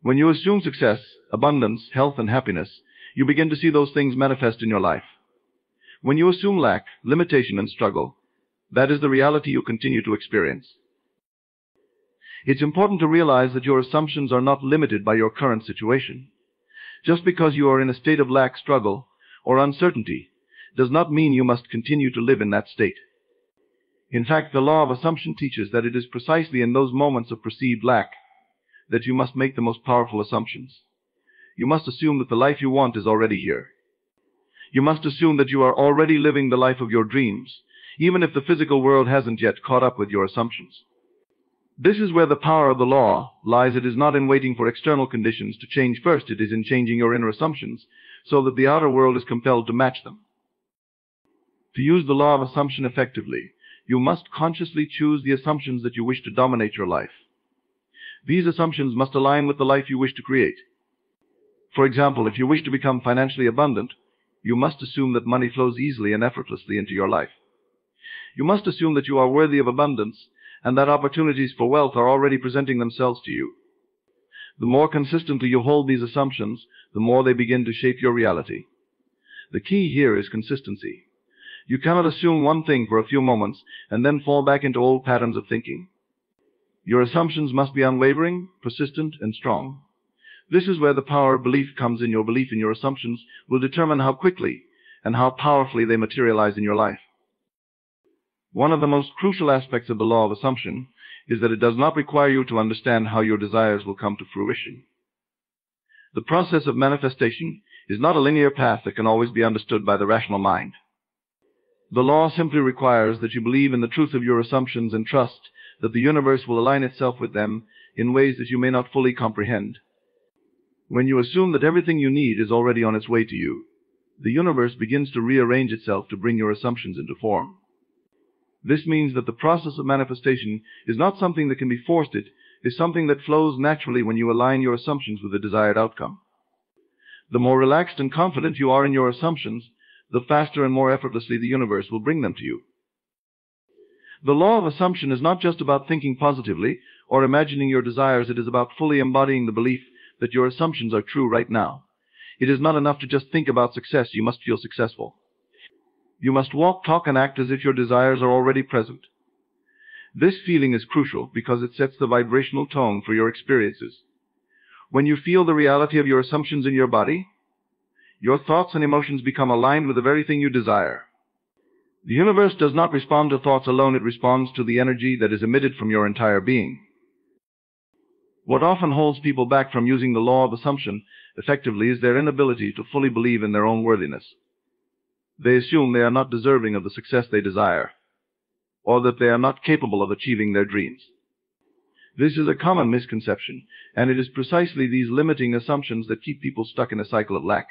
When you assume success, abundance, health, and happiness, you begin to see those things manifest in your life. When you assume lack, limitation, and struggle, that is the reality you continue to experience. It's important to realize that your assumptions are not limited by your current situation. Just because you are in a state of lack, struggle, or uncertainty does not mean you must continue to live in that state. In fact, the law of assumption teaches that it is precisely in those moments of perceived lack that you must make the most powerful assumptions. You must assume that the life you want is already here. You must assume that you are already living the life of your dreams, even if the physical world hasn't yet caught up with your assumptions. This is where the power of the law lies. It is not in waiting for external conditions to change first. It is in changing your inner assumptions so that the outer world is compelled to match them. To use the law of assumption effectively, you must consciously choose the assumptions that you wish to dominate your life. These assumptions must align with the life you wish to create. For example, if you wish to become financially abundant, you must assume that money flows easily and effortlessly into your life. You must assume that you are worthy of abundance and that opportunities for wealth are already presenting themselves to you. The more consistently you hold these assumptions, the more they begin to shape your reality. The key here is consistency. You cannot assume one thing for a few moments and then fall back into old patterns of thinking. Your assumptions must be unwavering, persistent, and strong. This is where the power of belief comes in. Your belief in your assumptions will determine how quickly and how powerfully they materialize in your life. One of the most crucial aspects of the law of assumption is that it does not require you to understand how your desires will come to fruition. The process of manifestation is not a linear path that can always be understood by the rational mind. The law simply requires that you believe in the truth of your assumptions and trust that the universe will align itself with them in ways that you may not fully comprehend. When you assume that everything you need is already on its way to you, the universe begins to rearrange itself to bring your assumptions into form. This means that the process of manifestation is not something that can be forced. It is something that flows naturally when you align your assumptions with the desired outcome. The more relaxed and confident you are in your assumptions, the faster and more effortlessly the universe will bring them to you. The law of assumption is not just about thinking positively or imagining your desires. It is about fully embodying the belief that your assumptions are true right now. It is not enough to just think about success. You must feel successful. You must walk, talk, and act as if your desires are already present. This feeling is crucial because it sets the vibrational tone for your experiences. When you feel the reality of your assumptions in your body, your thoughts and emotions become aligned with the very thing you desire. The universe does not respond to thoughts alone. It responds to the energy that is emitted from your entire being. What often holds people back from using the law of assumption effectively is their inability to fully believe in their own worthiness. They assume they are not deserving of the success they desire, or that they are not capable of achieving their dreams. This is a common misconception, and it is precisely these limiting assumptions that keep people stuck in a cycle of lack.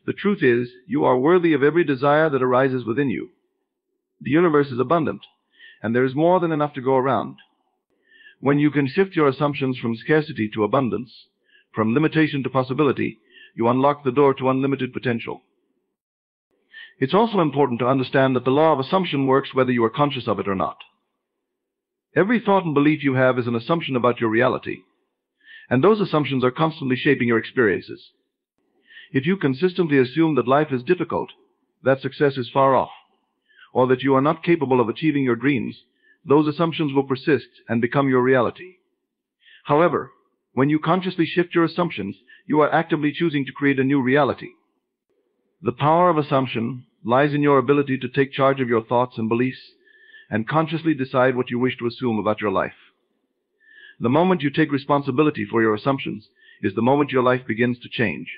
The truth is, you are worthy of every desire that arises within you. The universe is abundant, and there is more than enough to go around. When you can shift your assumptions from scarcity to abundance, from limitation to possibility, you unlock the door to unlimited potential. It's also important to understand that the law of assumption works whether you are conscious of it or not. Every thought and belief you have is an assumption about your reality, and those assumptions are constantly shaping your experiences. If you consistently assume that life is difficult, that success is far off, or that you are not capable of achieving your dreams, those assumptions will persist and become your reality. However, when you consciously shift your assumptions, you are actively choosing to create a new reality. The power of assumption lies in your ability to take charge of your thoughts and beliefs and consciously decide what you wish to assume about your life. The moment you take responsibility for your assumptions is the moment your life begins to change.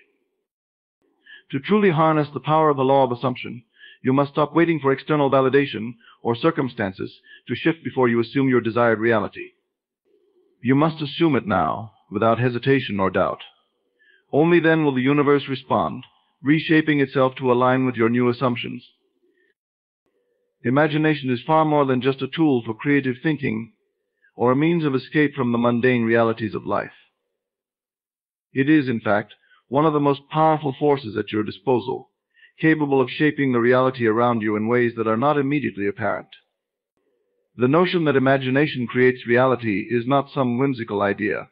To truly harness the power of the law of assumption, you must stop waiting for external validation or circumstances to shift before you assume your desired reality. You must assume it now, without hesitation or doubt. Only then will the universe respond, reshaping itself to align with your new assumptions. Imagination is far more than just a tool for creative thinking or a means of escape from the mundane realities of life. It is, in fact, one of the most powerful forces at your disposal, capable of shaping the reality around you in ways that are not immediately apparent. The notion that imagination creates reality is not some whimsical idea,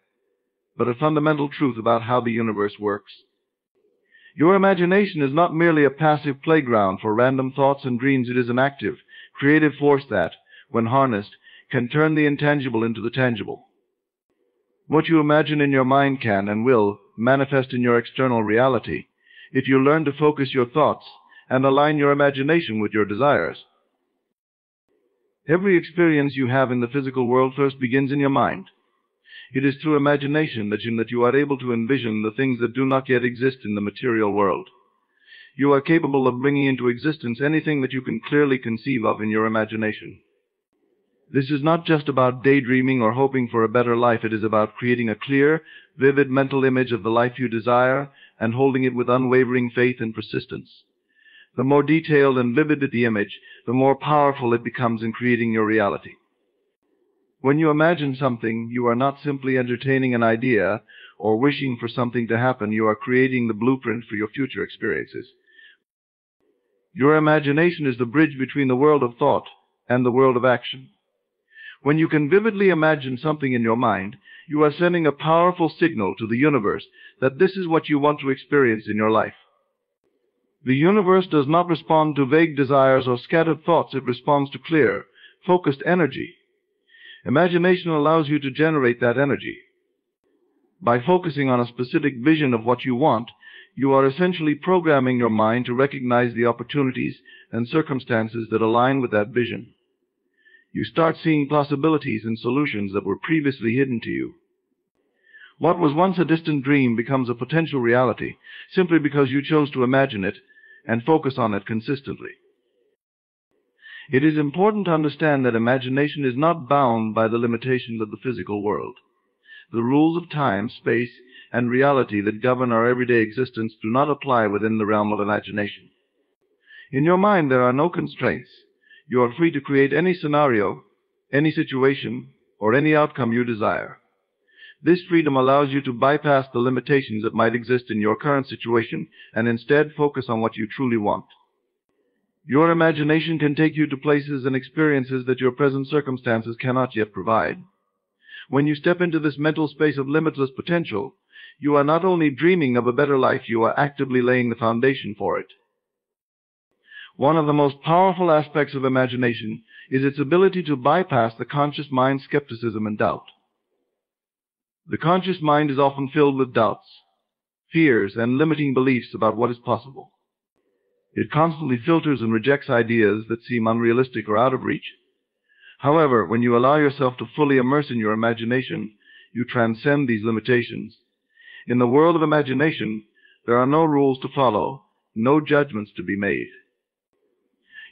but a fundamental truth about how the universe works. Your imagination is not merely a passive playground for random thoughts and dreams. It is an active, creative force that, when harnessed, can turn the intangible into the tangible. What you imagine in your mind can and will manifest in your external reality if you learn to focus your thoughts and align your imagination with your desires. Every experience you have in the physical world first begins in your mind. It is through imagination that you are able to envision the things that do not yet exist in the material world. You are capable of bringing into existence anything that you can clearly conceive of in your imagination. This is not just about daydreaming or hoping for a better life. It is about creating a clear, vivid mental image of the life you desire and holding it with unwavering faith and persistence. The more detailed and vivid the image, the more powerful it becomes in creating your reality. When you imagine something, you are not simply entertaining an idea or wishing for something to happen. You are creating the blueprint for your future experiences. Your imagination is the bridge between the world of thought and the world of action. When you can vividly imagine something in your mind, you are sending a powerful signal to the universe that this is what you want to experience in your life. The universe does not respond to vague desires or scattered thoughts. It responds to clear, focused energy. Imagination allows you to generate that energy. By focusing on a specific vision of what you want, you are essentially programming your mind to recognize the opportunities and circumstances that align with that vision. You start seeing possibilities and solutions that were previously hidden to you. What was once a distant dream becomes a potential reality simply because you chose to imagine it and focus on it consistently. It is important to understand that imagination is not bound by the limitations of the physical world. The rules of time, space, and reality that govern our everyday existence do not apply within the realm of imagination. In your mind, there are no constraints. You are free to create any scenario, any situation, or any outcome you desire. This freedom allows you to bypass the limitations that might exist in your current situation and instead focus on what you truly want. Your imagination can take you to places and experiences that your present circumstances cannot yet provide. When you step into this mental space of limitless potential, you are not only dreaming of a better life, you are actively laying the foundation for it. One of the most powerful aspects of imagination is its ability to bypass the conscious mind's skepticism and doubt. The conscious mind is often filled with doubts, fears, and limiting beliefs about what is possible. It constantly filters and rejects ideas that seem unrealistic or out of reach. However, when you allow yourself to fully immerse in your imagination, you transcend these limitations. In the world of imagination, there are no rules to follow, no judgments to be made.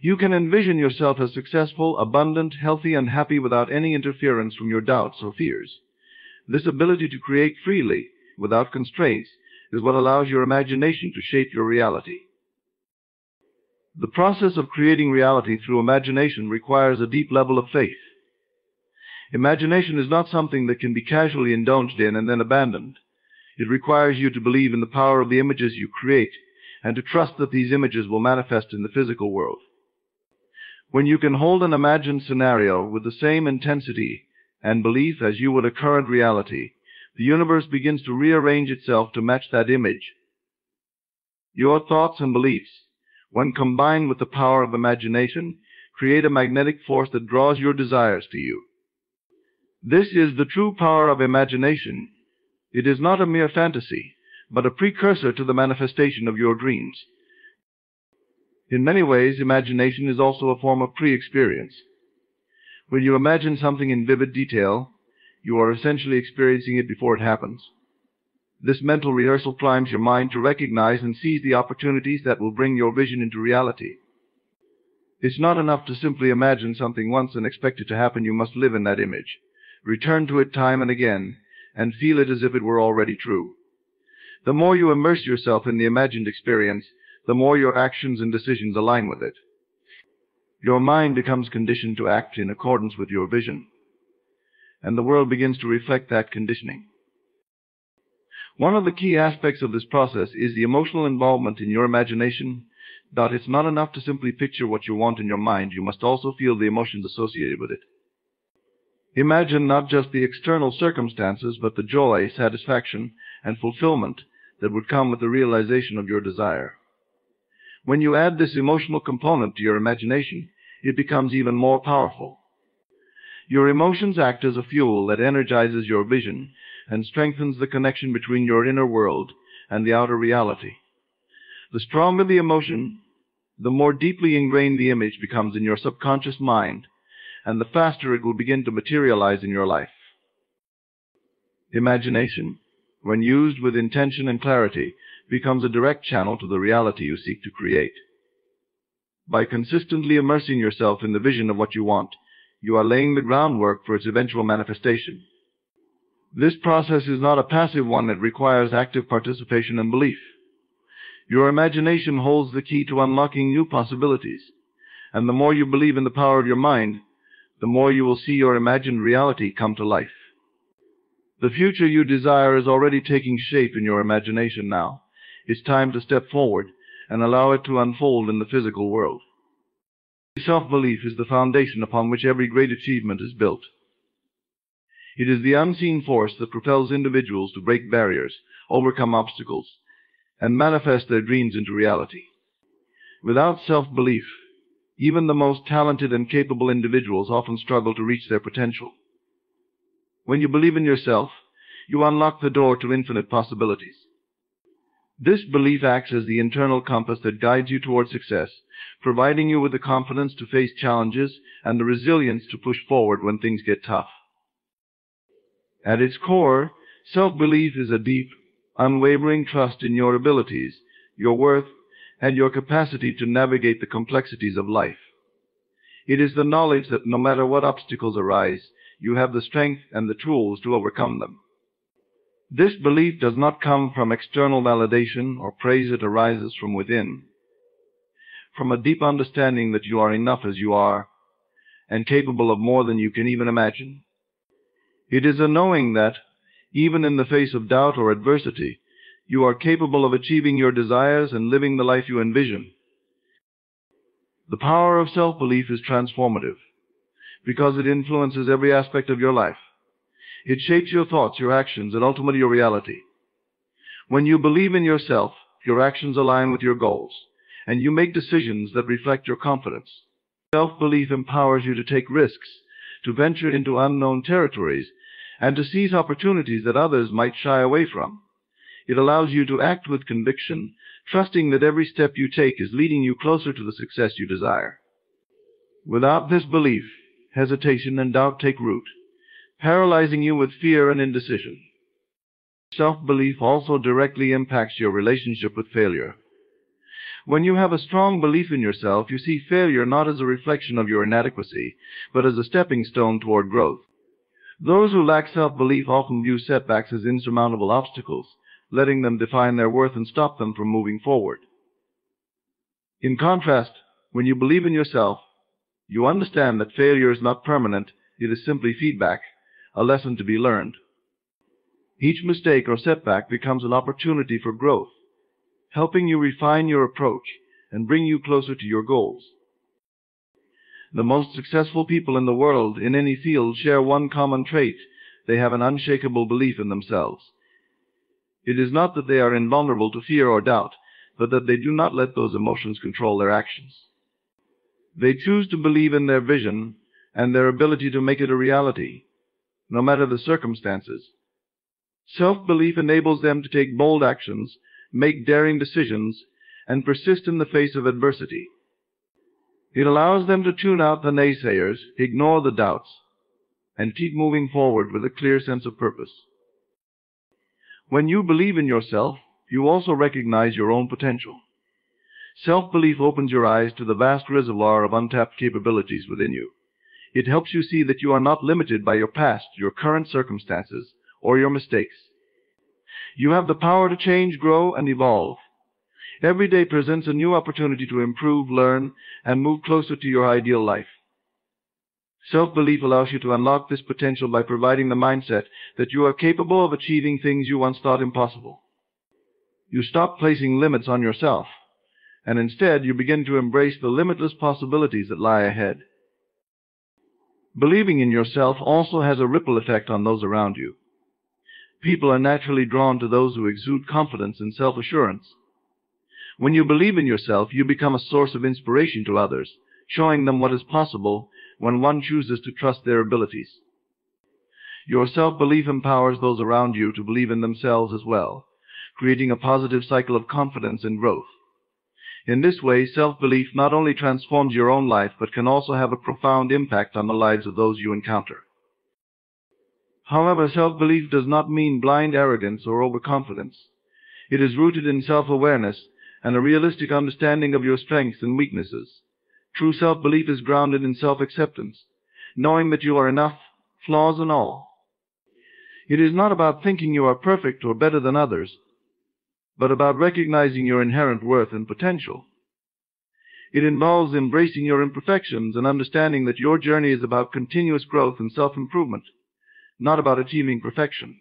You can envision yourself as successful, abundant, healthy, and happy without any interference from your doubts or fears. This ability to create freely, without constraints, is what allows your imagination to shape your reality. The process of creating reality through imagination requires a deep level of faith. Imagination is not something that can be casually indulged in and then abandoned. It requires you to believe in the power of the images you create and to trust that these images will manifest in the physical world. When you can hold an imagined scenario with the same intensity and belief as you would a current reality, the universe begins to rearrange itself to match that image. Your thoughts and beliefs, when combined with the power of imagination, create a magnetic force that draws your desires to you. This is the true power of imagination. It is not a mere fantasy, but a precursor to the manifestation of your dreams. In many ways, imagination is also a form of pre-experience. When you imagine something in vivid detail, you are essentially experiencing it before it happens. This mental rehearsal primes your mind to recognize and seize the opportunities that will bring your vision into reality. It's not enough to simply imagine something once and expect it to happen. You must live in that image, return to it time and again, and feel it as if it were already true. The more you immerse yourself in the imagined experience, the more your actions and decisions align with it. Your mind becomes conditioned to act in accordance with your vision, and the world begins to reflect that conditioning. One of the key aspects of this process is the emotional involvement in your imagination It's not enough to simply picture what you want in your mind. You must also feel the emotions associated with it. Imagine not just the external circumstances, but the joy, satisfaction, and fulfillment that would come with the realization of your desire. When you add this emotional component to your imagination, it becomes even more powerful. Your emotions act as a fuel that energizes your vision and strengthens the connection between your inner world and the outer reality. The stronger the emotion, the more deeply ingrained the image becomes in your subconscious mind, and the faster it will begin to materialize in your life. Imagination, when used with intention and clarity, becomes a direct channel to the reality you seek to create. By consistently immersing yourself in the vision of what you want, you are laying the groundwork for its eventual manifestation. This process is not a passive one. It requires active participation and belief. Your imagination holds the key to unlocking new possibilities, and the more you believe in the power of your mind, the more you will see your imagined reality come to life. The future you desire is already taking shape in your imagination now. It's time to step forward and allow it to unfold in the physical world. Self-belief is the foundation upon which every great achievement is built. It is the unseen force that propels individuals to break barriers, overcome obstacles, and manifest their dreams into reality. Without self-belief, even the most talented and capable individuals often struggle to reach their potential. When you believe in yourself, you unlock the door to infinite possibilities. This belief acts as the internal compass that guides you toward success, providing you with the confidence to face challenges and the resilience to push forward when things get tough. At its core, self-belief is a deep, unwavering trust in your abilities, your worth, and your capacity to navigate the complexities of life. It is the knowledge that no matter what obstacles arise, you have the strength and the tools to overcome them. This belief does not come from external validation or praise. It arises from within, from a deep understanding that you are enough as you are and capable of more than you can even imagine. It is a knowing that, even in the face of doubt or adversity, you are capable of achieving your desires and living the life you envision. The power of self-belief is transformative because it influences every aspect of your life. It shapes your thoughts, your actions, and ultimately your reality. When you believe in yourself, your actions align with your goals, and you make decisions that reflect your confidence. Self-belief empowers you to take risks, to venture into unknown territories, and to seize opportunities that others might shy away from. It allows you to act with conviction, trusting that every step you take is leading you closer to the success you desire. Without this belief, hesitation and doubt take root, paralyzing you with fear and indecision. Self-belief also directly impacts your relationship with failure. When you have a strong belief in yourself, you see failure not as a reflection of your inadequacy, but as a stepping stone toward growth. Those who lack self-belief often view setbacks as insurmountable obstacles, letting them define their worth and stop them from moving forward. In contrast, when you believe in yourself, you understand that failure is not permanent. It is simply feedback, a lesson to be learned. Each mistake or setback becomes an opportunity for growth, helping you refine your approach and bring you closer to your goals. The most successful people in the world in any field share one common trait. They have an unshakable belief in themselves. It is not that they are invulnerable to fear or doubt, but that they do not let those emotions control their actions. They choose to believe in their vision and their ability to make it a reality, no matter the circumstances. Self-belief enables them to take bold actions, make daring decisions, and persist in the face of adversity. It allows them to tune out the naysayers, ignore the doubts, and keep moving forward with a clear sense of purpose. When you believe in yourself, you also recognize your own potential. Self-belief opens your eyes to the vast reservoir of untapped capabilities within you. It helps you see that you are not limited by your past, your current circumstances, or your mistakes. You have the power to change, grow, and evolve. Every day presents a new opportunity to improve, learn, and move closer to your ideal life. Self-belief allows you to unlock this potential by providing the mindset that you are capable of achieving things you once thought impossible. You stop placing limits on yourself and instead you begin to embrace the limitless possibilities that lie ahead. Believing in yourself also has a ripple effect on those around you. People are naturally drawn to those who exude confidence and self-assurance. When you believe in yourself, you become a source of inspiration to others, showing them what is possible when one chooses to trust their abilities. Your self-belief empowers those around you to believe in themselves as well, creating a positive cycle of confidence and growth. In this way, self-belief not only transforms your own life, but can also have a profound impact on the lives of those you encounter. However, self-belief does not mean blind arrogance or overconfidence. It is rooted in self-awareness and a realistic understanding of your strengths and weaknesses. True self-belief is grounded in self-acceptance, knowing that you are enough, flaws and all. It is not about thinking you are perfect or better than others, but about recognizing your inherent worth and potential. It involves embracing your imperfections and understanding that your journey is about continuous growth and self-improvement, not about achieving perfection.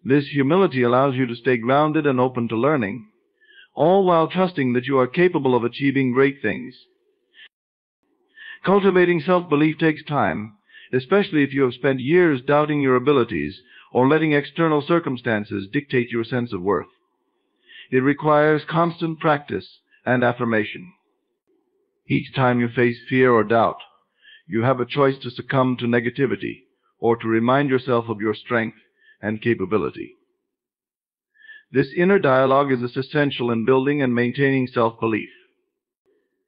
This humility allows you to stay grounded and open to learning, all while trusting that you are capable of achieving great things. Cultivating self-belief takes time, especially if you have spent years doubting your abilities or letting external circumstances dictate your sense of worth. It requires constant practice and affirmation. Each time you face fear or doubt, you have a choice to succumb to negativity or to remind yourself of your strength and capability. This inner dialogue is essential in building and maintaining self-belief.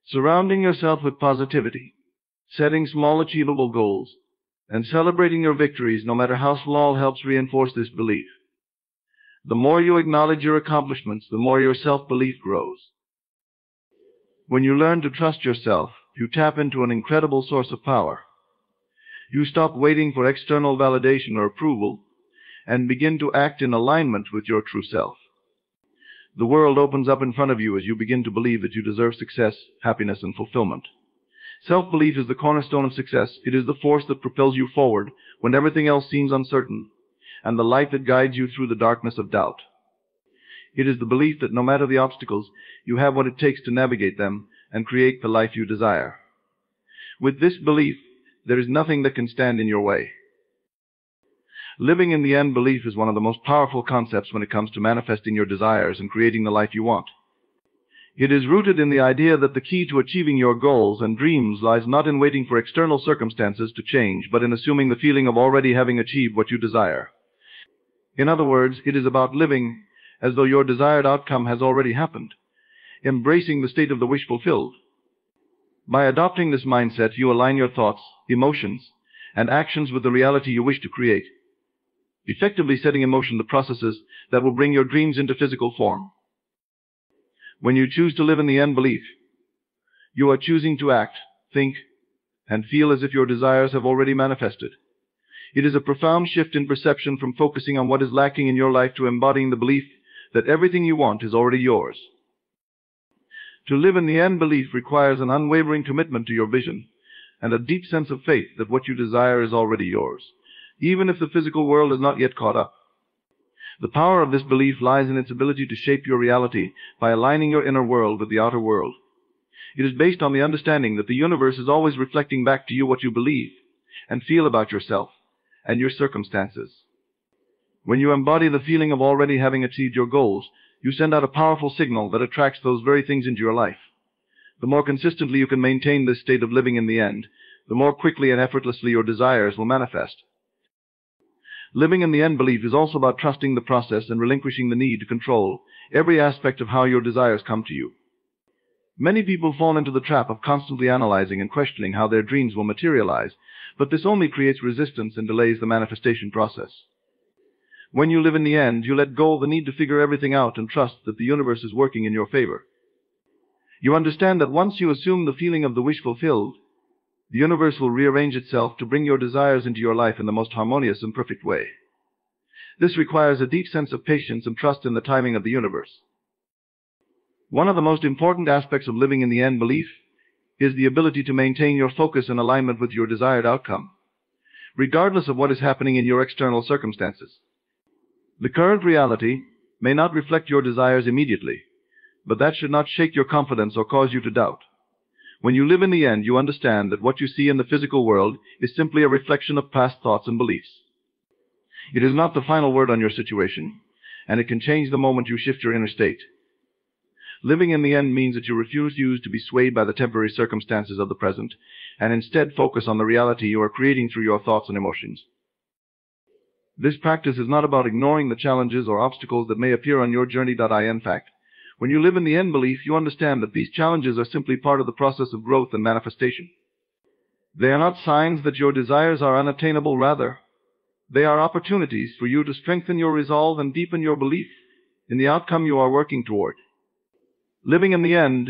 Surrounding yourself with positivity, setting small achievable goals, and celebrating your victories, no matter how small, helps reinforce this belief. The more you acknowledge your accomplishments, the more your self-belief grows. When you learn to trust yourself, you tap into an incredible source of power. You stop waiting for external validation or approval and begin to act in alignment with your true self. The world opens up in front of you as you begin to believe that you deserve success, happiness, and fulfillment. Self-belief is the cornerstone of success. It is the force that propels you forward when everything else seems uncertain, and the light that guides you through the darkness of doubt. It is the belief that no matter the obstacles, you have what it takes to navigate them and create the life you desire. With this belief, there is nothing that can stand in your way. Living in the end belief is one of the most powerful concepts when it comes to manifesting your desires and creating the life you want. It is rooted in the idea that the key to achieving your goals and dreams lies not in waiting for external circumstances to change, but in assuming the feeling of already having achieved what you desire. In other words, it is about living as though your desired outcome has already happened, embracing the state of the wish fulfilled. By adopting this mindset, you align your thoughts, emotions, and actions with the reality you wish to create, effectively setting in motion the processes that will bring your dreams into physical form. When you choose to live in the end belief, you are choosing to act, think, and feel as if your desires have already manifested. It is a profound shift in perception from focusing on what is lacking in your life to embodying the belief that everything you want is already yours. To live in the end belief requires an unwavering commitment to your vision and a deep sense of faith that what you desire is already yours, even if the physical world has not yet caught up. The power of this belief lies in its ability to shape your reality by aligning your inner world with the outer world. It is based on the understanding that the universe is always reflecting back to you what you believe and feel about yourself and your circumstances. When you embody the feeling of already having achieved your goals, you send out a powerful signal that attracts those very things into your life. The more consistently you can maintain this state of living in the end, the more quickly and effortlessly your desires will manifest. Living in the end belief is also about trusting the process and relinquishing the need to control every aspect of how your desires come to you. Many people fall into the trap of constantly analyzing and questioning how their dreams will materialize, but this only creates resistance and delays the manifestation process. When you live in the end, you let go of the need to figure everything out and trust that the universe is working in your favor. You understand that once you assume the feeling of the wish fulfilled, the universe will rearrange itself to bring your desires into your life in the most harmonious and perfect way. This requires a deep sense of patience and trust in the timing of the universe. One of the most important aspects of living in the end belief is the ability to maintain your focus and alignment with your desired outcome, regardless of what is happening in your external circumstances. The current reality may not reflect your desires immediately, But that should not shake your confidence or cause you to doubt. When you live in the end, you understand that what you see in the physical world is simply a reflection of past thoughts and beliefs. It is not the final word on your situation, and it can change the moment you shift your inner state. Living in the end means that you refuse to be swayed by the temporary circumstances of the present, and instead focus on the reality you are creating through your thoughts and emotions. This practice is not about ignoring the challenges or obstacles that may appear on your journey. In fact, when you live in the end belief, you understand that these challenges are simply part of the process of growth and manifestation. They are not signs that your desires are unattainable. Rather, they are opportunities for you to strengthen your resolve and deepen your belief in the outcome you are working toward. Living in the end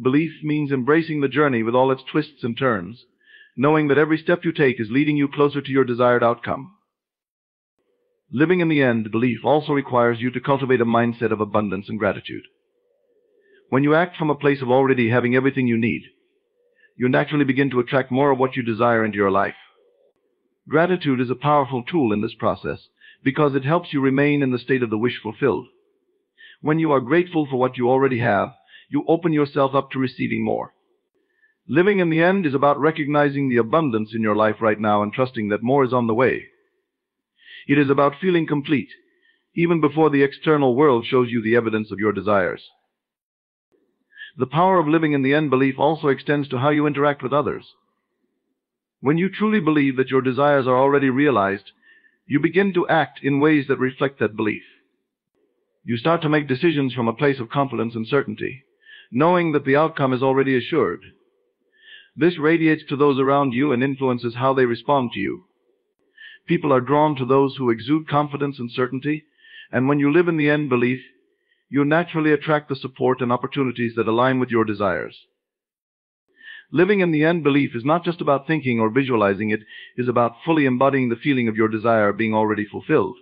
belief means embracing the journey with all its twists and turns, knowing that every step you take is leading you closer to your desired outcome. Living in the end belief also requires you to cultivate a mindset of abundance and gratitude. When you act from a place of already having everything you need, you naturally begin to attract more of what you desire into your life. Gratitude is a powerful tool in this process because it helps you remain in the state of the wish fulfilled. When you are grateful for what you already have, you open yourself up to receiving more. Living in the end is about recognizing the abundance in your life right now and trusting that more is on the way. It is about feeling complete, even before the external world shows you the evidence of your desires. The power of living in the end belief also extends to how you interact with others. When you truly believe that your desires are already realized, you begin to act in ways that reflect that belief. You start to make decisions from a place of confidence and certainty, knowing that the outcome is already assured. This radiates to those around you and influences how they respond to you. People are drawn to those who exude confidence and certainty, and when you live in the end belief, you naturally attract the support and opportunities that align with your desires. Living in the end belief is not just about thinking or visualizing, it is about fully embodying the feeling of your desire being already fulfilled.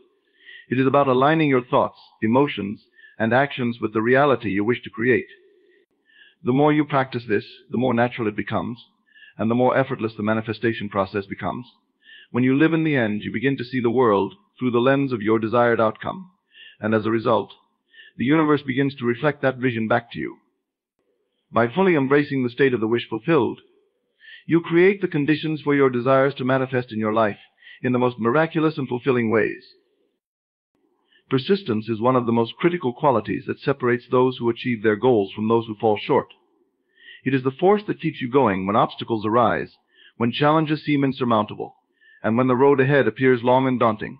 It is about aligning your thoughts, emotions, and actions with the reality you wish to create. The more you practice this, the more natural it becomes, and the more effortless the manifestation process becomes. When you live in the end, you begin to see the world through the lens of your desired outcome, and as a result, the universe begins to reflect that vision back to you. By fully embracing the state of the wish fulfilled, you create the conditions for your desires to manifest in your life in the most miraculous and fulfilling ways. Persistence is one of the most critical qualities that separates those who achieve their goals from those who fall short. It is the force that keeps you going when obstacles arise, when challenges seem insurmountable, and when the road ahead appears long and daunting.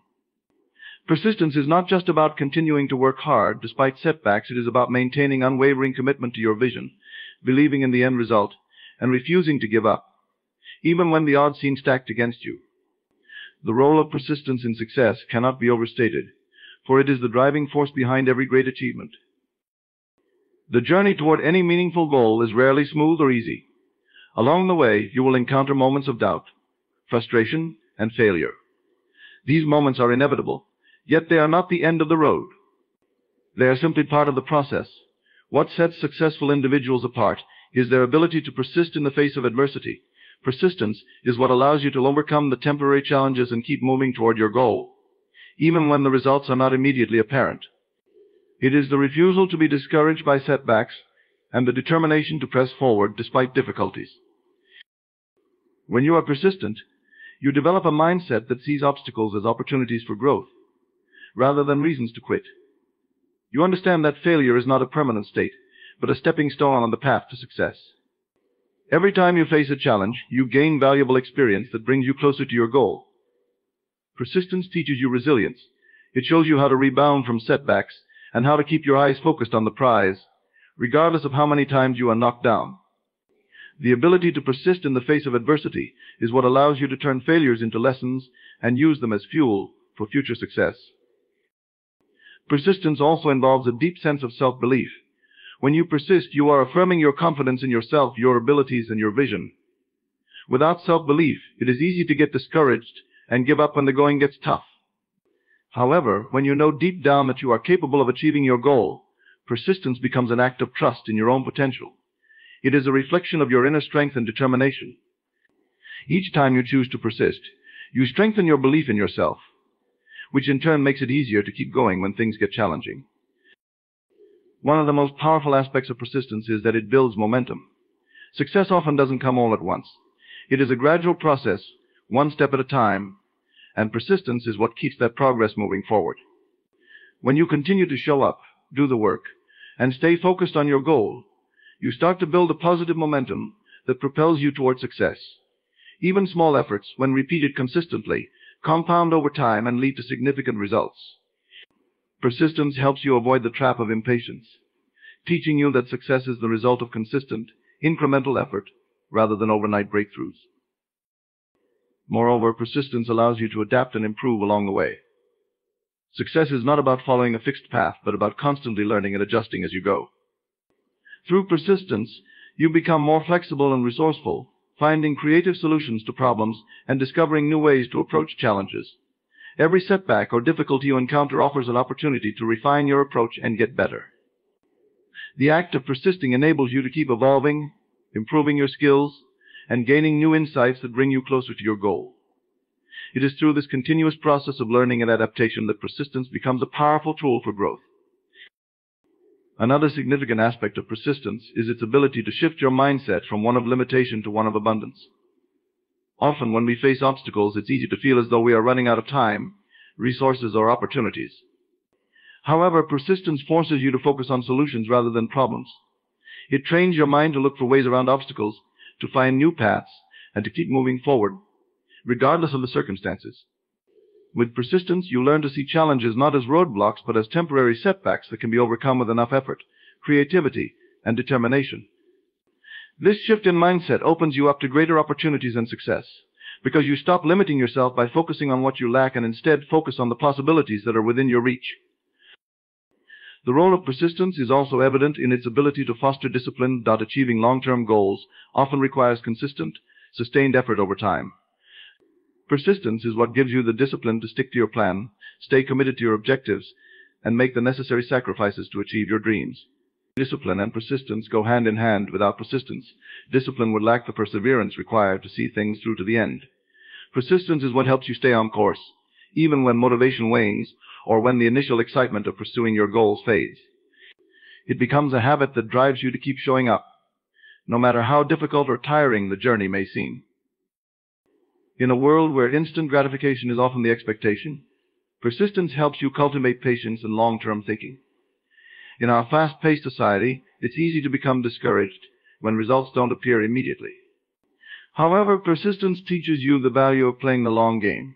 Persistence is not just about continuing to work hard despite setbacks. It is about maintaining unwavering commitment to your vision, believing in the end result, and refusing to give up, even when the odds seem stacked against you. The role of persistence in success cannot be overstated, for it is the driving force behind every great achievement. The journey toward any meaningful goal is rarely smooth or easy. Along the way, you will encounter moments of doubt, frustration, and failure. These moments are inevitable, yet they are not the end of the road. They are simply part of the process. What sets successful individuals apart is their ability to persist in the face of adversity. Persistence is what allows you to overcome the temporary challenges and keep moving toward your goal, even when the results are not immediately apparent. It is the refusal to be discouraged by setbacks and the determination to press forward despite difficulties. When you are persistent, you develop a mindset that sees obstacles as opportunities for growth, rather than reasons to quit. You understand that failure is not a permanent state, but a stepping stone on the path to success. Every time you face a challenge, you gain valuable experience that brings you closer to your goal. Persistence teaches you resilience. It shows you how to rebound from setbacks and how to keep your eyes focused on the prize, regardless of how many times you are knocked down. The ability to persist in the face of adversity is what allows you to turn failures into lessons and use them as fuel for future success. Persistence also involves a deep sense of self-belief. When you persist, you are affirming your confidence in yourself, your abilities, and your vision. Without self-belief, it is easy to get discouraged and give up when the going gets tough. However, when you know deep down that you are capable of achieving your goal, persistence becomes an act of trust in your own potential. It is a reflection of your inner strength and determination. Each time you choose to persist, you strengthen your belief in yourself, which in turn makes it easier to keep going when things get challenging. One of the most powerful aspects of persistence is that it builds momentum. Success often doesn't come all at once. It is a gradual process, one step at a time, and persistence is what keeps that progress moving forward. When you continue to show up, do the work, and stay focused on your goal, you start to build a positive momentum that propels you toward success. Even small efforts, when repeated consistently, compound over time and lead to significant results. Persistence helps you avoid the trap of impatience, teaching you that success is the result of consistent, incremental effort rather than overnight breakthroughs. Moreover, persistence allows you to adapt and improve along the way. Success is not about following a fixed path, but about constantly learning and adjusting as you go. Through persistence, you become more flexible and resourceful, finding creative solutions to problems and discovering new ways to approach challenges. Every setback or difficulty you encounter offers an opportunity to refine your approach and get better. The act of persisting enables you to keep evolving, improving your skills, and gaining new insights that bring you closer to your goal. It is through this continuous process of learning and adaptation that persistence becomes a powerful tool for growth. Another significant aspect of persistence is its ability to shift your mindset from one of limitation to one of abundance. Often when we face obstacles, it's easy to feel as though we are running out of time, resources, or opportunities. However, persistence forces you to focus on solutions rather than problems. It trains your mind to look for ways around obstacles, to find new paths, and to keep moving forward, regardless of the circumstances. With persistence, you learn to see challenges not as roadblocks, but as temporary setbacks that can be overcome with enough effort, creativity, and determination. This shift in mindset opens you up to greater opportunities and success, because you stop limiting yourself by focusing on what you lack and instead focus on the possibilities that are within your reach. The role of persistence is also evident in its ability to foster discipline. Achieving long-term goals often requires consistent, sustained effort over time. Persistence is what gives you the discipline to stick to your plan, stay committed to your objectives, and make the necessary sacrifices to achieve your dreams. Discipline and persistence go hand in hand. Without persistence, discipline would lack the perseverance required to see things through to the end. Persistence is what helps you stay on course, even when motivation wanes or when the initial excitement of pursuing your goals fades. It becomes a habit that drives you to keep showing up, no matter how difficult or tiring the journey may seem. In a world where instant gratification is often the expectation, persistence helps you cultivate patience and long-term thinking. In our fast-paced society, it's easy to become discouraged when results don't appear immediately. However, persistence teaches you the value of playing the long game.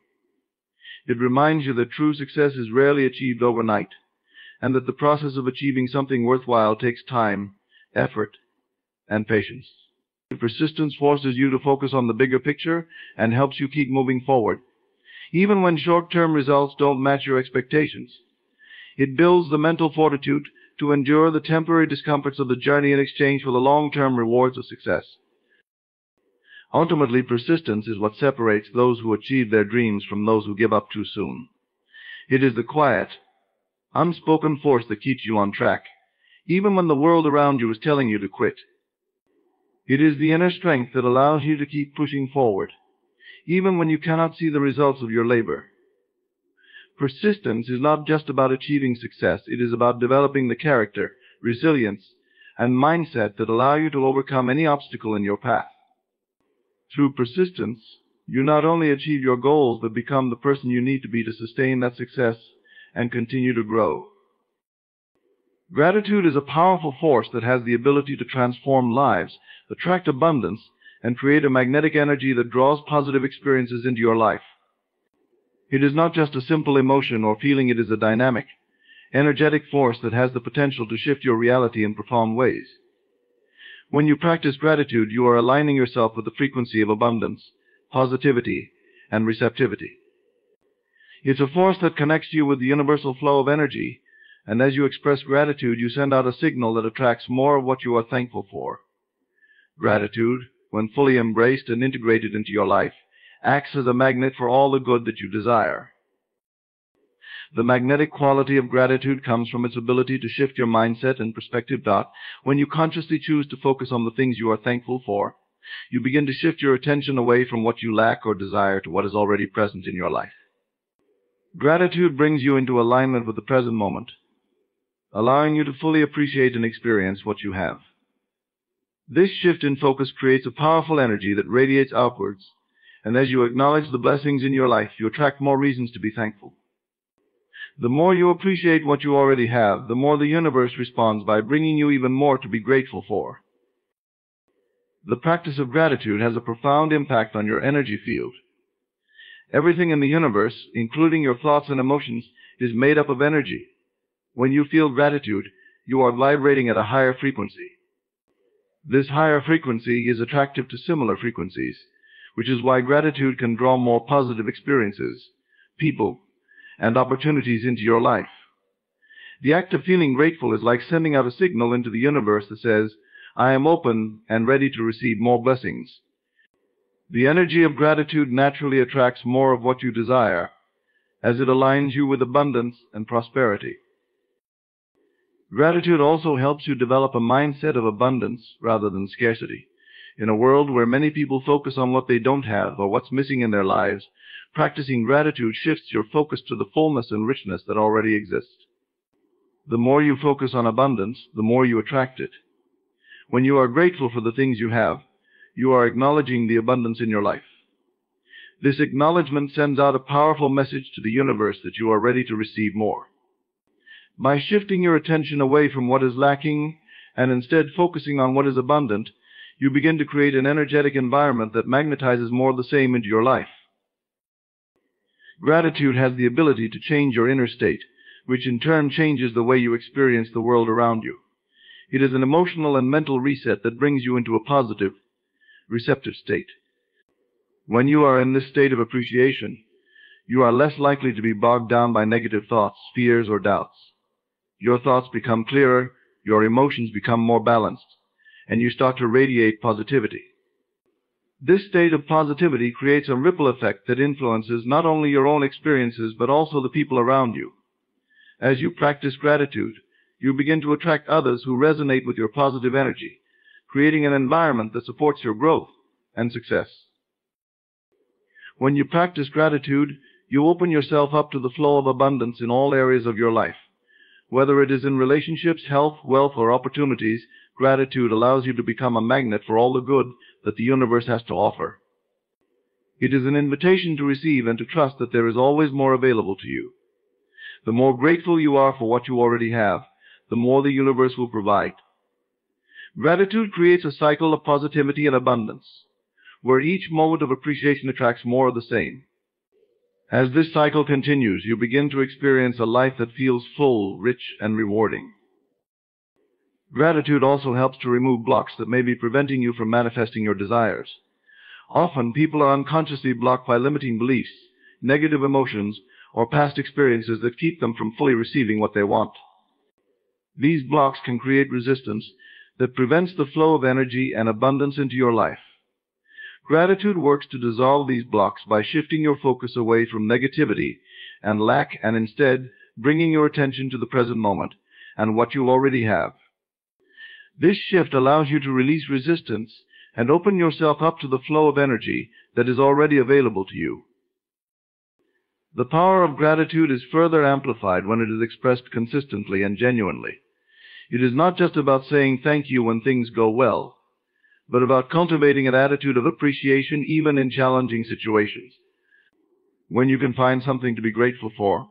It reminds you that true success is rarely achieved overnight, and that the process of achieving something worthwhile takes time, effort, and patience. Persistence forces you to focus on the bigger picture and helps you keep moving forward, even when short-term results don't match your expectations. It builds the mental fortitude to endure the temporary discomforts of the journey in exchange for the long-term rewards of success. Ultimately, persistence is what separates those who achieve their dreams from those who give up too soon. It is the quiet, unspoken force that keeps you on track, even when the world around you is telling you to quit. It is the inner strength that allows you to keep pushing forward, even when you cannot see the results of your labor. Persistence is not just about achieving success. It is about developing the character, resilience, and mindset that allow you to overcome any obstacle in your path. Through persistence, you not only achieve your goals, but become the person you need to be to sustain that success and continue to grow. Gratitude is a powerful force that has the ability to transform lives, attract abundance, and create a magnetic energy that draws positive experiences into your life. It is not just a simple emotion or feeling. It is a dynamic, energetic force that has the potential to shift your reality in profound ways. When you practice gratitude, you are aligning yourself with the frequency of abundance, positivity, and receptivity. It's a force that connects you with the universal flow of energy, and as you express gratitude, you send out a signal that attracts more of what you are thankful for. Gratitude, when fully embraced and integrated into your life, acts as a magnet for all the good that you desire. The magnetic quality of gratitude comes from its ability to shift your mindset and perspective. When you consciously choose to focus on the things you are thankful for, you begin to shift your attention away from what you lack or desire to what is already present in your life. Gratitude brings you into alignment with the present moment. allowing you to fully appreciate and experience what you have. This shift in focus creates a powerful energy that radiates outwards, and as you acknowledge the blessings in your life, you attract more reasons to be thankful. The more you appreciate what you already have, the more the universe responds by bringing you even more to be grateful for. The practice of gratitude has a profound impact on your energy field. Everything in the universe, including your thoughts and emotions, is made up of energy. When you feel gratitude, you are vibrating at a higher frequency. This higher frequency is attractive to similar frequencies, which is why gratitude can draw more positive experiences, people, and opportunities into your life. The act of feeling grateful is like sending out a signal into the universe that says, I am open and ready to receive more blessings. The energy of gratitude naturally attracts more of what you desire, as it aligns you with abundance and prosperity. Gratitude also helps you develop a mindset of abundance rather than scarcity. In a world where many people focus on what they don't have or what's missing in their lives, practicing gratitude shifts your focus to the fullness and richness that already exists. The more you focus on abundance, the more you attract it. When you are grateful for the things you have, you are acknowledging the abundance in your life. This acknowledgement sends out a powerful message to the universe that you are ready to receive more. By shifting your attention away from what is lacking and instead focusing on what is abundant, you begin to create an energetic environment that magnetizes more of the same into your life. Gratitude has the ability to change your inner state, which in turn changes the way you experience the world around you. It is an emotional and mental reset that brings you into a positive, receptive state. When you are in this state of appreciation, you are less likely to be bogged down by negative thoughts, fears, or doubts. Your thoughts become clearer, your emotions become more balanced, and you start to radiate positivity. This state of positivity creates a ripple effect that influences not only your own experiences but also the people around you. As you practice gratitude, you begin to attract others who resonate with your positive energy, creating an environment that supports your growth and success. When you practice gratitude, you open yourself up to the flow of abundance in all areas of your life. Whether it is in relationships, health, wealth, or opportunities, gratitude allows you to become a magnet for all the good that the universe has to offer. It is an invitation to receive and to trust that there is always more available to you. The more grateful you are for what you already have, the more the universe will provide. Gratitude creates a cycle of positivity and abundance, where each moment of appreciation attracts more of the same. As this cycle continues, you begin to experience a life that feels full, rich, and rewarding. Gratitude also helps to remove blocks that may be preventing you from manifesting your desires. Often, people are unconsciously blocked by limiting beliefs, negative emotions, or past experiences that keep them from fully receiving what they want. These blocks can create resistance that prevents the flow of energy and abundance into your life. Gratitude works to dissolve these blocks by shifting your focus away from negativity and lack and instead bringing your attention to the present moment and what you already have. This shift allows you to release resistance and open yourself up to the flow of energy that is already available to you. The power of gratitude is further amplified when it is expressed consistently and genuinely. It is not just about saying thank you when things go well, but about cultivating an attitude of appreciation even in challenging situations. When you can find something to be grateful for,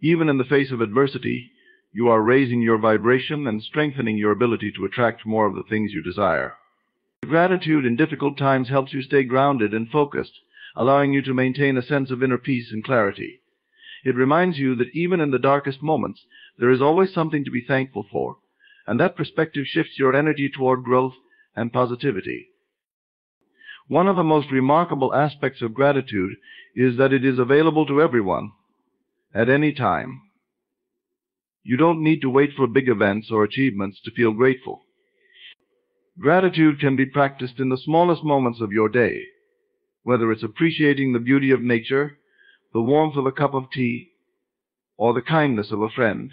even in the face of adversity, you are raising your vibration and strengthening your ability to attract more of the things you desire. Gratitude in difficult times helps you stay grounded and focused, allowing you to maintain a sense of inner peace and clarity. It reminds you that even in the darkest moments, there is always something to be thankful for, and that perspective shifts your energy toward growth and positivity. One of the most remarkable aspects of gratitude is that it is available to everyone, at any time. You don't need to wait for big events or achievements to feel grateful. Gratitude can be practiced in the smallest moments of your day, whether it's appreciating the beauty of nature, the warmth of a cup of tea, or the kindness of a friend.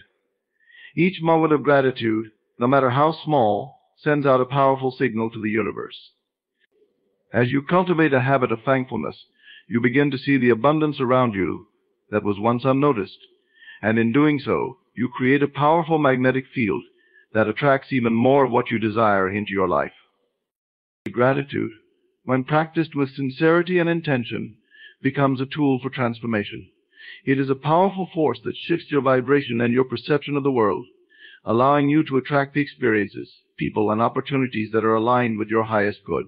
Each moment of gratitude, no matter how small, sends out a powerful signal to the universe. As you cultivate a habit of thankfulness, you begin to see the abundance around you that was once unnoticed, and in doing so, you create a powerful magnetic field that attracts even more of what you desire into your life. Gratitude, when practiced with sincerity and intention, becomes a tool for transformation. It is a powerful force that shifts your vibration and your perception of the world, allowing you to attract the experiences, people, and opportunities that are aligned with your highest good.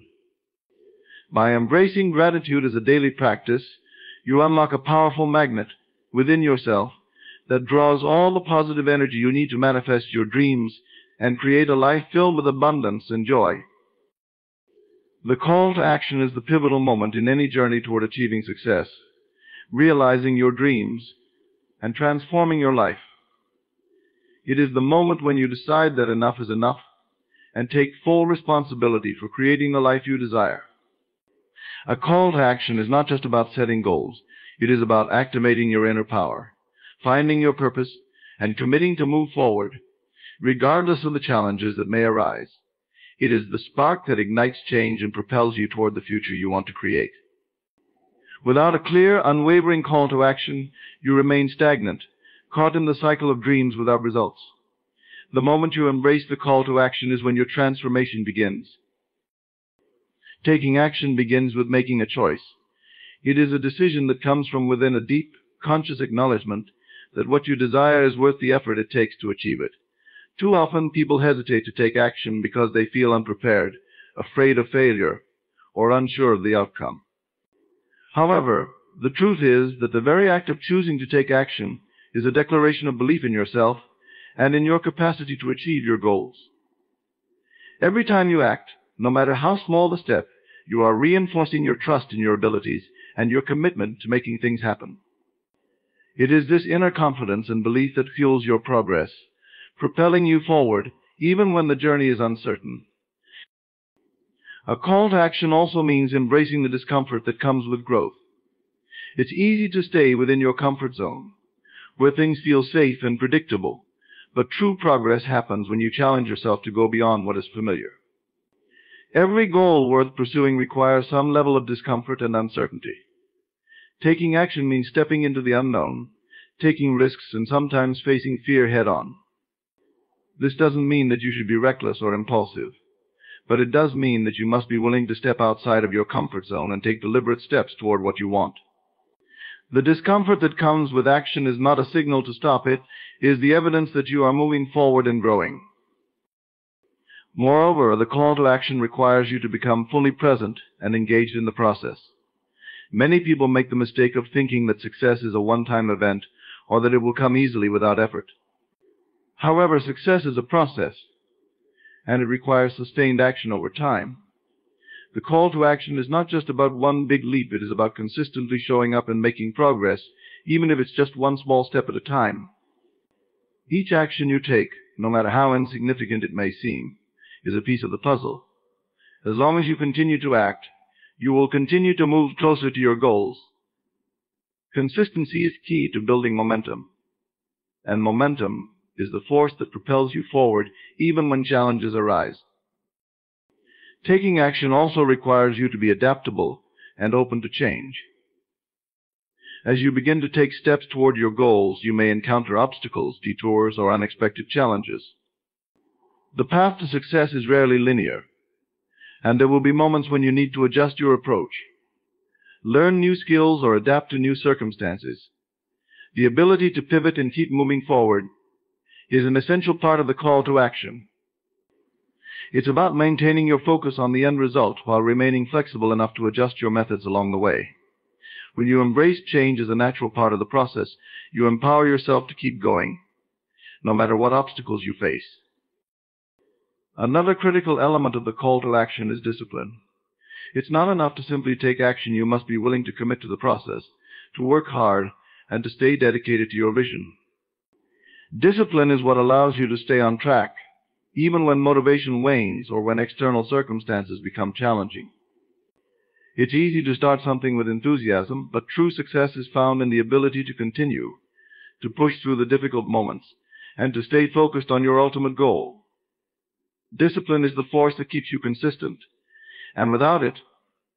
By embracing gratitude as a daily practice, you unlock a powerful magnet within yourself that draws all the positive energy you need to manifest your dreams and create a life filled with abundance and joy. The call to action is the pivotal moment in any journey toward achieving success, realizing your dreams, and transforming your life. It is the moment when you decide that enough is enough and take full responsibility for creating the life you desire. A call to action is not just about setting goals. It is about activating your inner power, finding your purpose, and committing to move forward, regardless of the challenges that may arise. It is the spark that ignites change and propels you toward the future you want to create. Without a clear, unwavering call to action, you remain stagnant, caught in the cycle of dreams without results. The moment you embrace the call to action is when your transformation begins. Taking action begins with making a choice. It is a decision that comes from within a deep, conscious acknowledgement that what you desire is worth the effort it takes to achieve it. Too often, people hesitate to take action because they feel unprepared, afraid of failure, or unsure of the outcome. However, the truth is that the very act of choosing to take action is a declaration of belief in yourself and in your capacity to achieve your goals. Every time you act, no matter how small the step, you are reinforcing your trust in your abilities and your commitment to making things happen. It is this inner confidence and belief that fuels your progress, propelling you forward even when the journey is uncertain. A call to action also means embracing the discomfort that comes with growth. It's easy to stay within your comfort zone, where things feel safe and predictable, but true progress happens when you challenge yourself to go beyond what is familiar. Every goal worth pursuing requires some level of discomfort and uncertainty. Taking action means stepping into the unknown, taking risks, and sometimes facing fear head-on. This doesn't mean that you should be reckless or impulsive, but it does mean that you must be willing to step outside of your comfort zone and take deliberate steps toward what you want. The discomfort that comes with action is not a signal to stop. It is the evidence that you are moving forward and growing. Moreover, the call to action requires you to become fully present and engaged in the process. Many people make the mistake of thinking that success is a one-time event or that it will come easily without effort. However, success is a process, and it requires sustained action over time. The call to action is not just about one big leap. It is about consistently showing up and making progress, even if it's just one small step at a time. Each action you take, no matter how insignificant it may seem, is a piece of the puzzle. As long as you continue to act, you will continue to move closer to your goals. Consistency is key to building momentum, and momentum is the force that propels you forward even when challenges arise. Taking action also requires you to be adaptable and open to change. As you begin to take steps toward your goals, you may encounter obstacles, detours, or unexpected challenges. The path to success is rarely linear, and there will be moments when you need to adjust your approach, learn new skills, or adapt to new circumstances. The ability to pivot and keep moving forward is an essential part of the call to action. It's about maintaining your focus on the end result while remaining flexible enough to adjust your methods along the way. When you embrace change as a natural part of the process, you empower yourself to keep going, no matter what obstacles you face. Another critical element of the call to action is discipline. It's not enough to simply take action. You must be willing to commit to the process, to work hard, and to stay dedicated to your vision. Discipline is what allows you to stay on track, even when motivation wanes or when external circumstances become challenging. It's easy to start something with enthusiasm, but true success is found in the ability to continue, to push through the difficult moments, and to stay focused on your ultimate goal. Discipline is the force that keeps you consistent, and without it,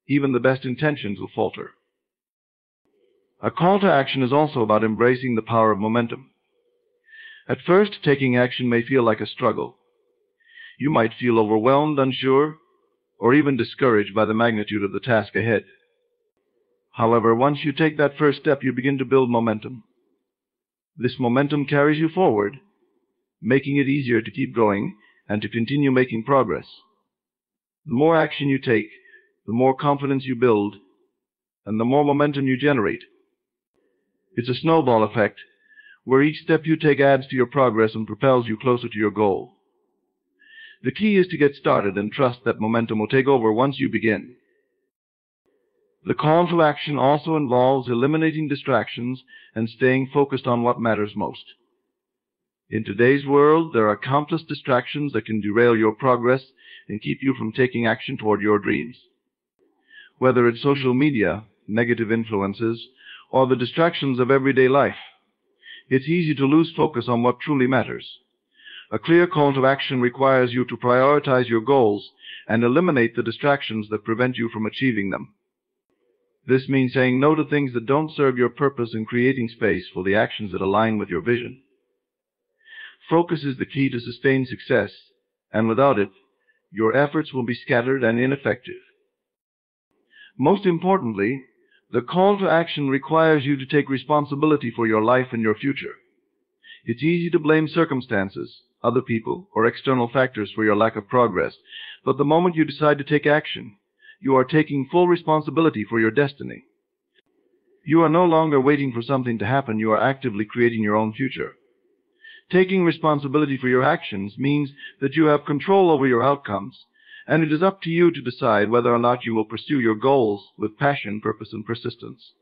even the best intentions will falter. A call to action is also about embracing the power of momentum. At first, taking action may feel like a struggle. You might feel overwhelmed, unsure, or even discouraged by the magnitude of the task ahead. However, once you take that first step, you begin to build momentum. This momentum carries you forward, making it easier to keep going and to continue making progress. The more action you take, the more confidence you build, and the more momentum you generate. It's a snowball effect, where each step you take adds to your progress and propels you closer to your goal. The key is to get started and trust that momentum will take over once you begin. The call to action also involves eliminating distractions and staying focused on what matters most. In today's world, there are countless distractions that can derail your progress and keep you from taking action toward your dreams. Whether it's social media, negative influences, or the distractions of everyday life, it's easy to lose focus on what truly matters. A clear call to action requires you to prioritize your goals and eliminate the distractions that prevent you from achieving them. This means saying no to things that don't serve your purpose and creating space for the actions that align with your vision. Focus is the key to sustained success, and without it, your efforts will be scattered and ineffective. Most importantly, the call to action requires you to take responsibility for your life and your future. It's easy to blame circumstances, other people, or external factors for your lack of progress, but the moment you decide to take action, you are taking full responsibility for your destiny. You are no longer waiting for something to happen, you are actively creating your own future. Taking responsibility for your actions means that you have control over your outcomes, and it is up to you to decide whether or not you will pursue your goals with passion, purpose, and persistence.